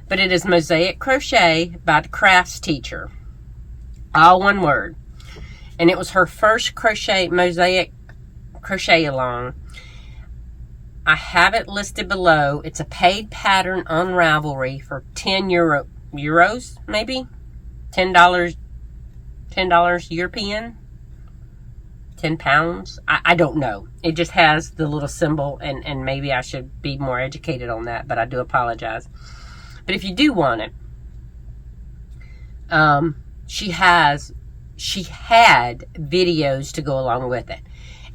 But it is Mosaic Crochet by the CraftsTeacher. All one word. And it was her first Mosaic crochet along. I have it listed below. It's a paid pattern on Ravelry for €10, maybe? $10 European. 10 pounds. I don't know. It just has the little symbol, and maybe I should be more educated on that, but I do apologize. But if you do want it, she had videos to go along with it.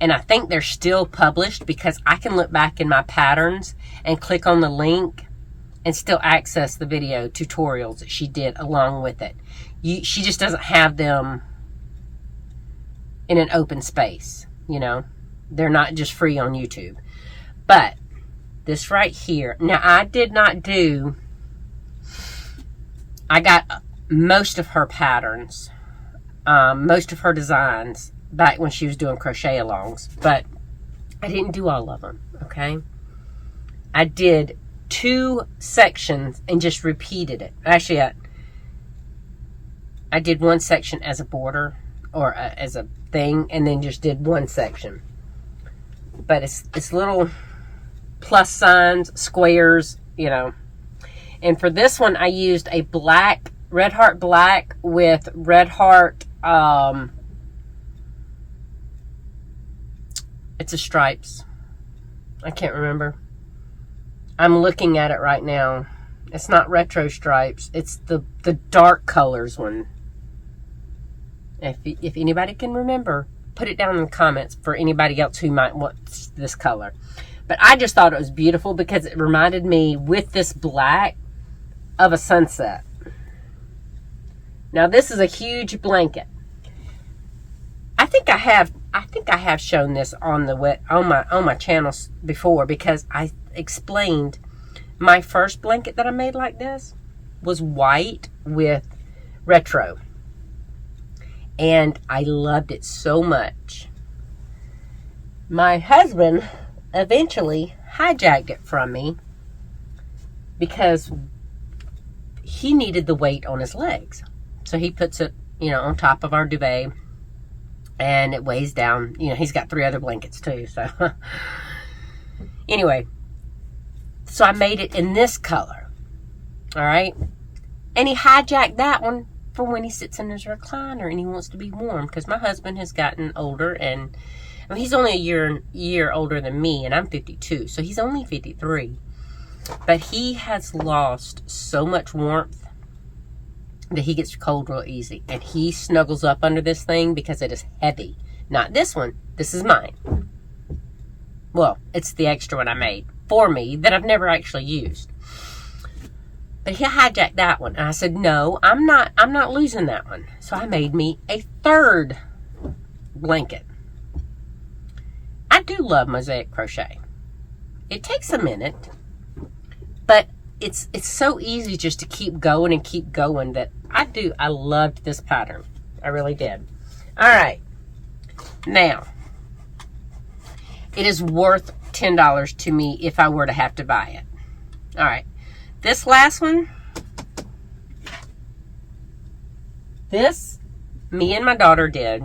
And I think they're still published, because I can look back in my patterns and click on the link and still access the video tutorials that she did along with it. She just doesn't have them in an open space, you know. They're not just free on YouTube. But this right here, now I did not do, I got most of her patterns, most of her designs back when she was doing crochet alongs, but I didn't do all of them, okay? I did 2 sections and just repeated it. Actually, I did 1 section as a border, or as a thing, and then just did 1 section. But it's little plus signs, squares, you know. And for this one, I used a black, Redheart black with Redheart, it's a stripes. I can't remember. I'm looking at it right now. It's not retro stripes. It's the dark colors one. If anybody can remember, put it down in the comments for anybody else who might want this color. But I just thought it was beautiful because it reminded me, with this black, of a sunset. Now this is a huge blanket. I think I have shown this on my channel before, because I explained my first blanket that I made like this was white with retro. And I loved it so much. My husband eventually hijacked it from me because he needed the weight on his legs. So he puts it, you know, on top of our duvet, and it weighs down. You know, he's got 3 other blankets too. So anyway, so I made it in this color. All right. And he hijacked that one for when he sits in his recliner and he wants to be warm, because my husband has gotten older, and I mean, he's only a year older than me, and I'm 52, so he's only 53. But he has lost so much warmth that he gets cold real easy, and he snuggles up under this thing because it is heavy. Not this one. This is mine. Well, it's the extra one I made for me that I've never actually used. But he hijacked that one. And I said, no, I'm not losing that one. So I made me a 3rd blanket. I do love mosaic crochet. It takes a minute, but it's so easy just to keep going and keep going that I loved this pattern. I really did. All right. Now, it is worth $10 to me if I were to have to buy it. All right. This last one, this, me and my daughter-in-law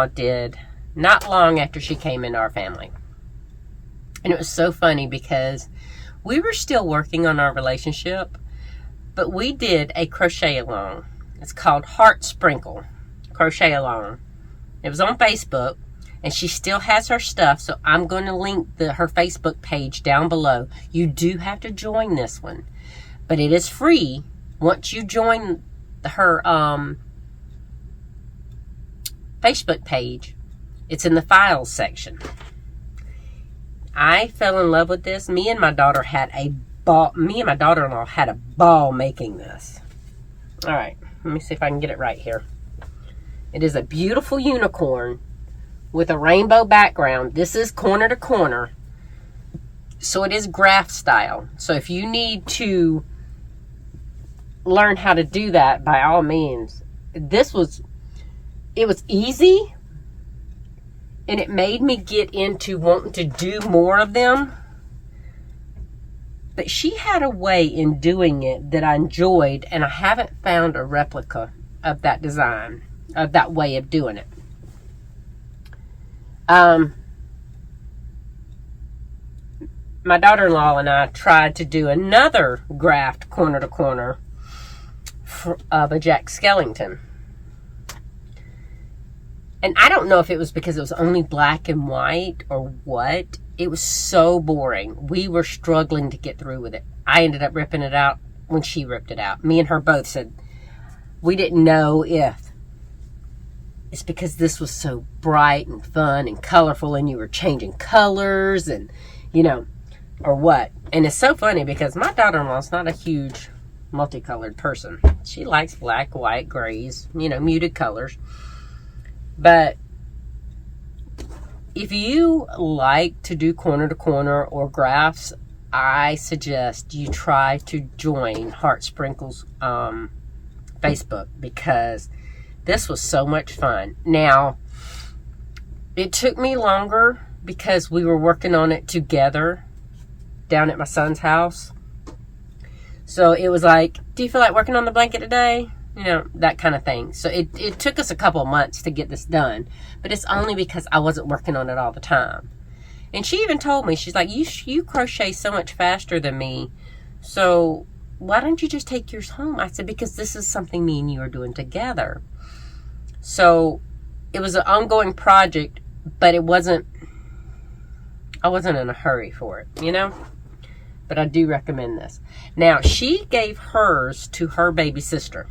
did not long after she came into our family. And it was so funny because we were still working on our relationship, but we did a crochet along. It's called Heartsprinkle Crochet Along. It was on Facebook. And she still has her stuff, so I'm going to link her Facebook page down below. You do have to join this one, but it is free once you join her Facebook page. It's in the files section. I fell in love with this. Me and my daughter had a ball. Me and my daughter-in-law had a ball making this. All right, let me see if I can get it right here. It is a beautiful unicorn with a rainbow background. This is corner to corner, so it is graph style. So if you need to learn how to do that, by all means. It was easy, and it made me get into wanting to do more of them. But she had a way in doing it that I enjoyed, and I haven't found a replica of that design, of that way of doing it. My daughter-in-law and I tried to do another graphed corner to corner of a Jack Skellington. And I don't know if it was because it was only black and white or what. It was so boring. We were struggling to get through with it. I ended up ripping it out when she ripped it out. Me and her both said we didn't know if it's because this was so bright and fun and colorful and you were changing colors and, you know, or what. And it's so funny because my daughter-in-law's not a huge multicolored person. She likes black, white, grays, you know, muted colors. But if you like to do corner to corner or graphs, I suggest you try to join Heartsprinkle's Facebook, because this was so much fun. Now, it took me longer because we were working on it together down at my son's house. So it was like, do you feel like working on the blanket today? You know, that kind of thing. So it took us a couple of months to get this done. But it's only because I wasn't working on it all the time. And she even told me, she's like, you crochet so much faster than me. So why don't you just take yours home? I said, because this is something me and you are doing together. So it was an ongoing project, but I wasn't in a hurry for it, you know? But I do recommend this. Now, she gave hers to her baby sister.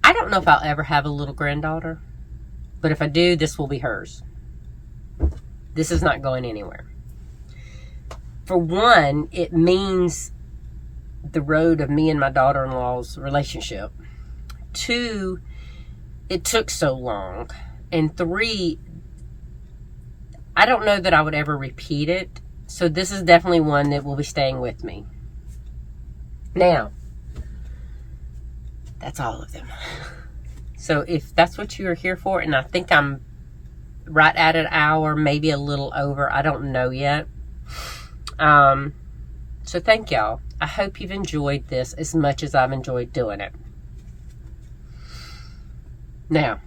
I don't know if I'll ever have a little granddaughter, but if I do, this will be hers. This is not going anywhere. For one, it means the road of me and my daughter-in-law's relationship. Two, it took so long. And three, I don't know that I would ever repeat it. So this is definitely one that will be staying with me. Now, that's all of them. So if that's what you are here for, and I think I'm right at an hour, maybe a little over. I don't know yet. So thank y'all. I hope you've enjoyed this as much as I've enjoyed doing it. Now,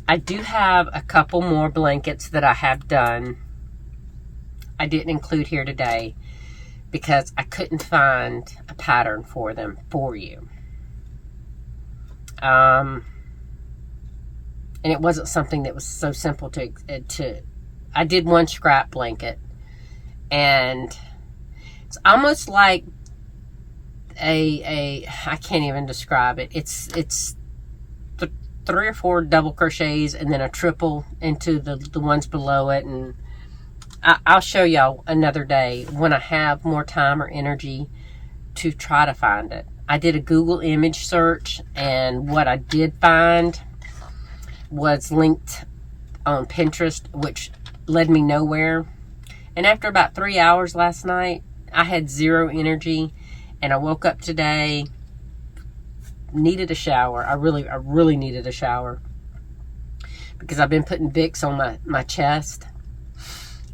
I do have a couple more blankets that I have done. I didn't include here today because I couldn't find a pattern for them for you. And it wasn't something that was so simple to I did one scrap blanket, and it's almost like I can't even describe it. It's 3 or 4 double crochets and then a triple into the ones below it, and I'll show y'all another day when I have more time or energy to try to find it. I did a Google image search, and what I did find was linked on Pinterest, which led me nowhere. And after about 3 hours last night, I had zero energy, and I woke up today, needed a shower. I really needed a shower because I've been putting Vicks on my chest,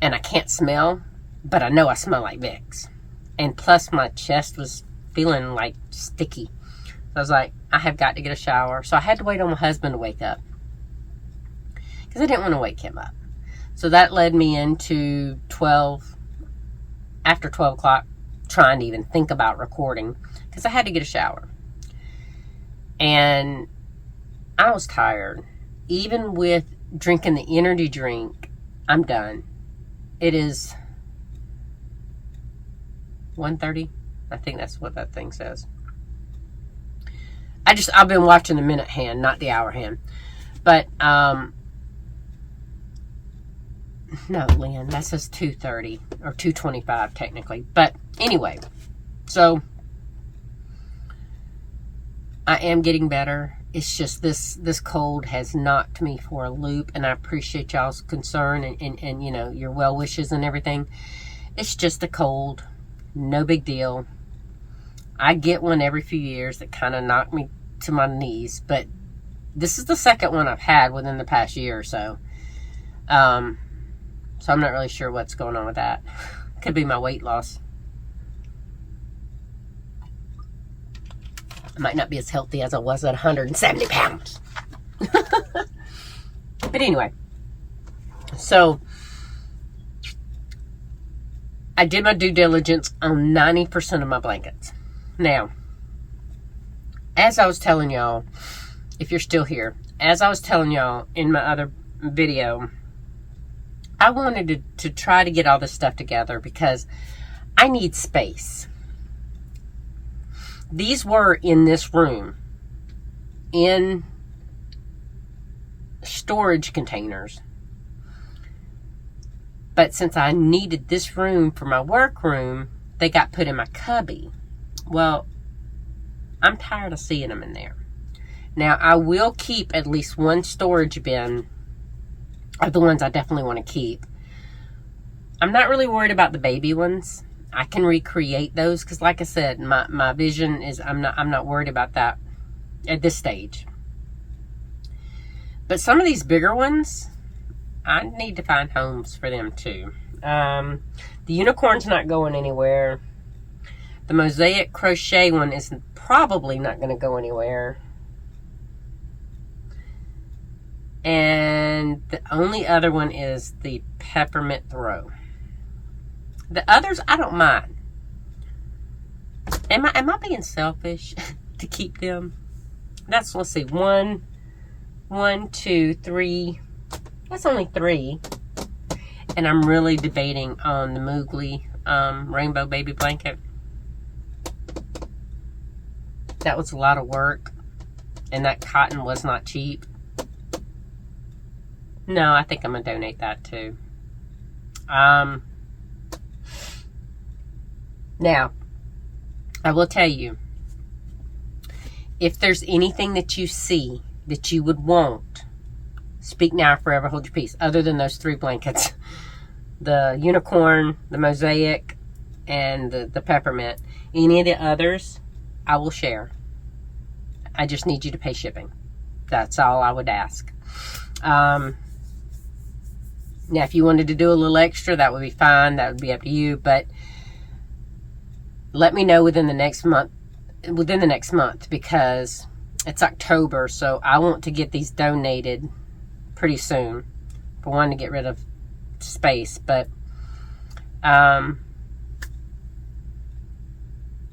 and I can't smell, but I know I smell like Vicks. And plus my chest was feeling like sticky. So I was like, I have got to get a shower. So I had to wait on my husband to wake up because I didn't want to wake him up. So that led me into after 12 o'clock, trying to even think about recording because I had to get a shower. And I was tired. Even with drinking the energy drink, I'm done. It is 1:30. I think that's what that thing says. I've been watching the minute hand, not the hour hand. But, no, Lynn, that says 2:30 or 2:25 technically. But anyway, so I am getting better. It's just this cold has knocked me for a loop, and I appreciate y'all's concern and you know, your well wishes and everything. It's just a cold. No big deal. I get one every few years that kind of knock me to my knees, but this is the second one I've had within the past year or so. So I'm not really sure what's going on with that. Could be my weight loss. I might not be as healthy as I was at 170 pounds. But anyway, so I did my due diligence on 90% of my blankets. Now, as I was telling y'all, if you're still here, as I was telling y'all in my other video, I wanted to try to get all this stuff together because I need space. These were in this room in storage containers. But since I needed this room for my work room, they got put in my cubby. Well, I'm tired of seeing them in there. Now, I will keep at least one storage bin of the ones I definitely want to keep. I'm not really worried about the baby ones. I can recreate those because, like I said, my vision is I'm not worried about that at this stage. But some of these bigger ones, I need to find homes for them too. The unicorn's not going anywhere. The Mosaic crochet one is probably not going to go anywhere. And the only other one is the Peppermint throw. The others, I don't mind. Am I being selfish to keep them? Let's see. 1, 2, 3. That's only 3. And I'm really debating on the Moogly rainbow baby blanket. That was a lot of work. And that cotton was not cheap. No, I think I'm going to donate that too. Now, I will tell you, if there's anything that you see that you would want, speak now or forever hold your peace, other than those 3 blankets. The unicorn, the Mosaic, and the Peppermint. Any of the others, I will share. I just need you to pay shipping. That's all I would ask. Now, if you wanted to do a little extra, that would be fine. That would be up to you. But let me know within the next month. Because it's October, so I want to get these donated pretty soon. For one, to get rid of space. But,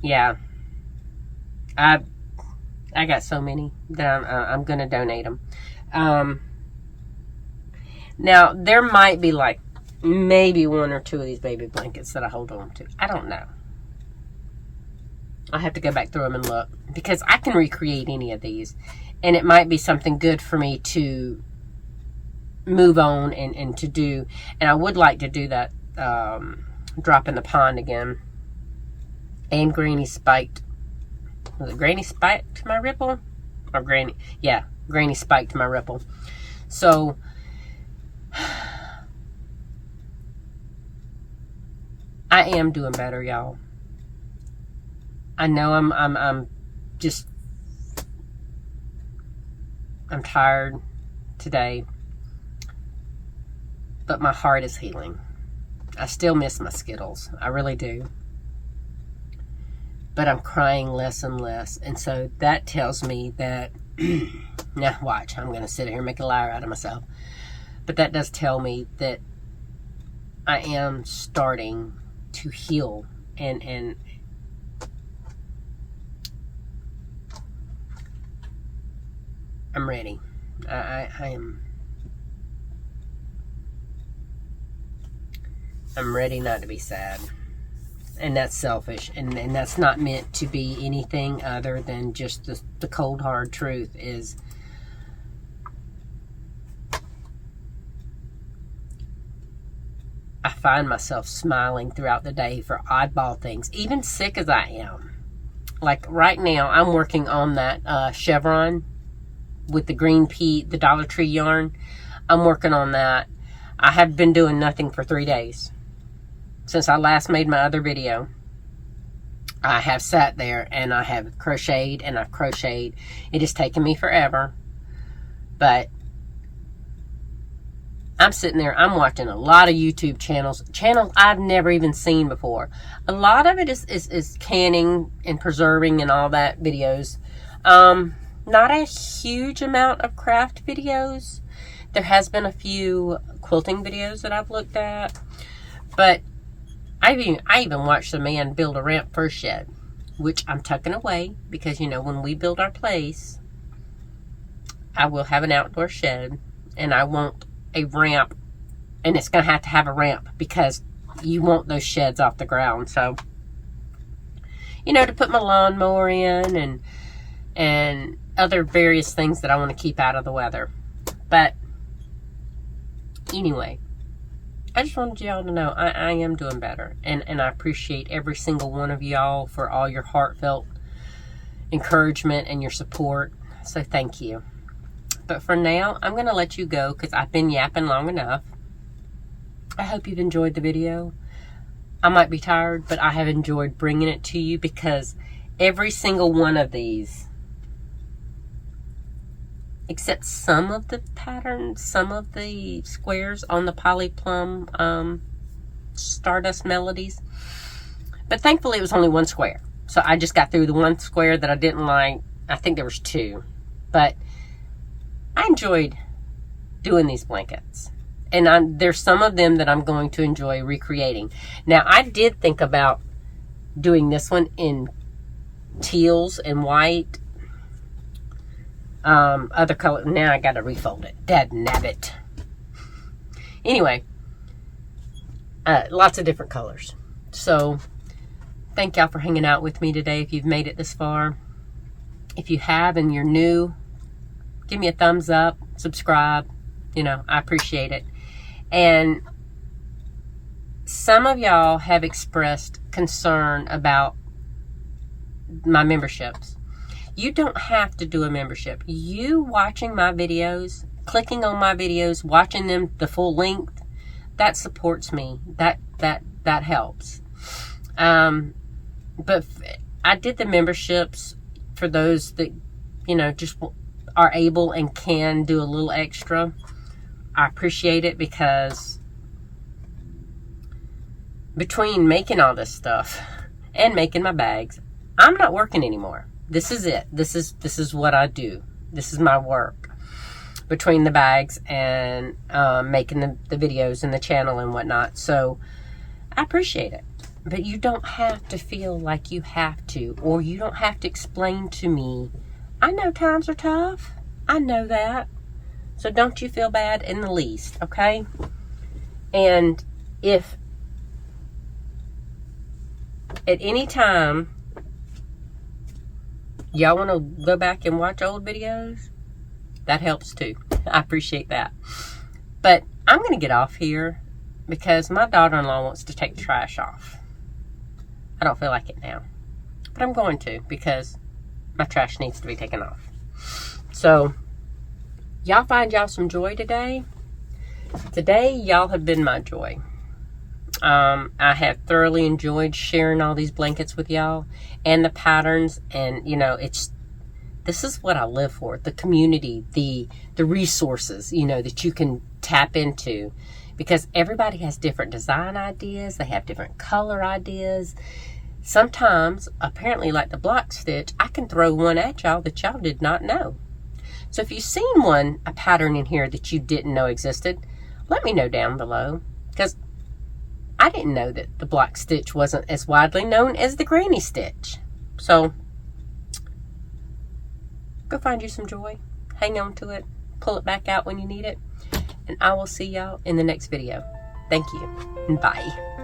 yeah. I got so many that I'm going to donate them. Now, there might be like maybe 1 or 2 of these baby blankets that I hold on to. I don't know. I'll have to go back through them and look. Because I can recreate any of these. And it might be something good for me to move on and to do. And I would like to do that drop in the pond again. And Granny spiked. Was it Granny spiked my ripple? Or Granny? Yeah, Granny spiked my ripple. So I am doing better, y'all. I know I'm tired today, but my heart is healing. I still miss my Skittles. I really do. But I'm crying less and less. And so that tells me that, now watch, I'm going to sit here and make a liar out of myself. But that does tell me that I am starting to heal and I'm ready. I'm ready not to be sad. And that's selfish. And that's not meant to be anything other than just the cold hard truth is I find myself smiling throughout the day for oddball things, even sick as I am. Like right now, I'm working on that chevron with the green pea, the Dollar Tree yarn. I'm working on that. I have been doing nothing for 3 days. Since I last made my other video, I have sat there and I have crocheted and I've crocheted. It has taken me forever, but I'm sitting there, I'm watching a lot of YouTube channels I've never even seen before. A lot of it is canning and preserving and all that videos. Not a huge amount of craft videos. There has been a few quilting videos that I've looked at, but I even watched a man build a ramp for a shed. which I'm tucking away because, you know, when we build our place, I will have an outdoor shed, and I want a ramp, and it's going to have a ramp because you want those sheds off the ground. So, you know, to put my lawnmower in and other various things that I want to keep out of the weather. But anyway, I just wanted y'all to know I am doing better. And I appreciate every single one of y'all for all your heartfelt encouragement and your support. So thank you. But for now, I'm going to let you go because I've been yapping long enough. I hope you've enjoyed the video. I might be tired, but I have enjoyed bringing it to you because every single one of these, except some of the patterns, some of the squares on the Poly Plum Stardust Melodies. But thankfully it was only one square. So I just got through the one square that I didn't like. I think there was two. But I enjoyed doing these blankets. And there's some of them that I'm going to enjoy recreating. Now I did think about doing this one in teals and white. Other color. Now I gotta refold it. Dadnabbit. Anyway, lots of different colors. So thank y'all for hanging out with me today. If you've made it this far, if you have and you're new, give me a thumbs up, subscribe. You know, I appreciate it. And some of y'all have expressed concern about my memberships. You don't have to do a membership. You watching my videos, clicking on my videos, watching them the full length, that supports me. That helps. But I did the memberships for those that, you know, just are able and can do a little extra. I appreciate it because between making all this stuff and making my bags, I'm not working anymore. This is it. This is what I do. This is my work. Between the bags and making the videos and the channel and whatnot. So I appreciate it. But you don't have to feel like you have to, or you don't have to explain to me. I know times are tough. I know that. So don't you feel bad in the least, okay? And if at any time y'all want to go back and watch old videos, that helps too. I appreciate that. But I'm going to get off here because my daughter-in-law wants to take the trash off. I don't feel like it now. But I'm going to because my trash needs to be taken off. So, y'all find y'all some joy today. Today, y'all have been my joy. I have thoroughly enjoyed sharing all these blankets with y'all and the patterns. And, you know, this is what I live for. The community, the resources, you know, that you can tap into. Because everybody has different design ideas. They have different color ideas. Sometimes, apparently like the block stitch, I can throw one at y'all that y'all did not know. So if you've seen a pattern in here that you didn't know existed, let me know down below. Because I didn't know that the block stitch wasn't as widely known as the granny stitch. So, go find you some joy. Hang on to it. Pull it back out when you need it. And I will see y'all in the next video. Thank you. And bye.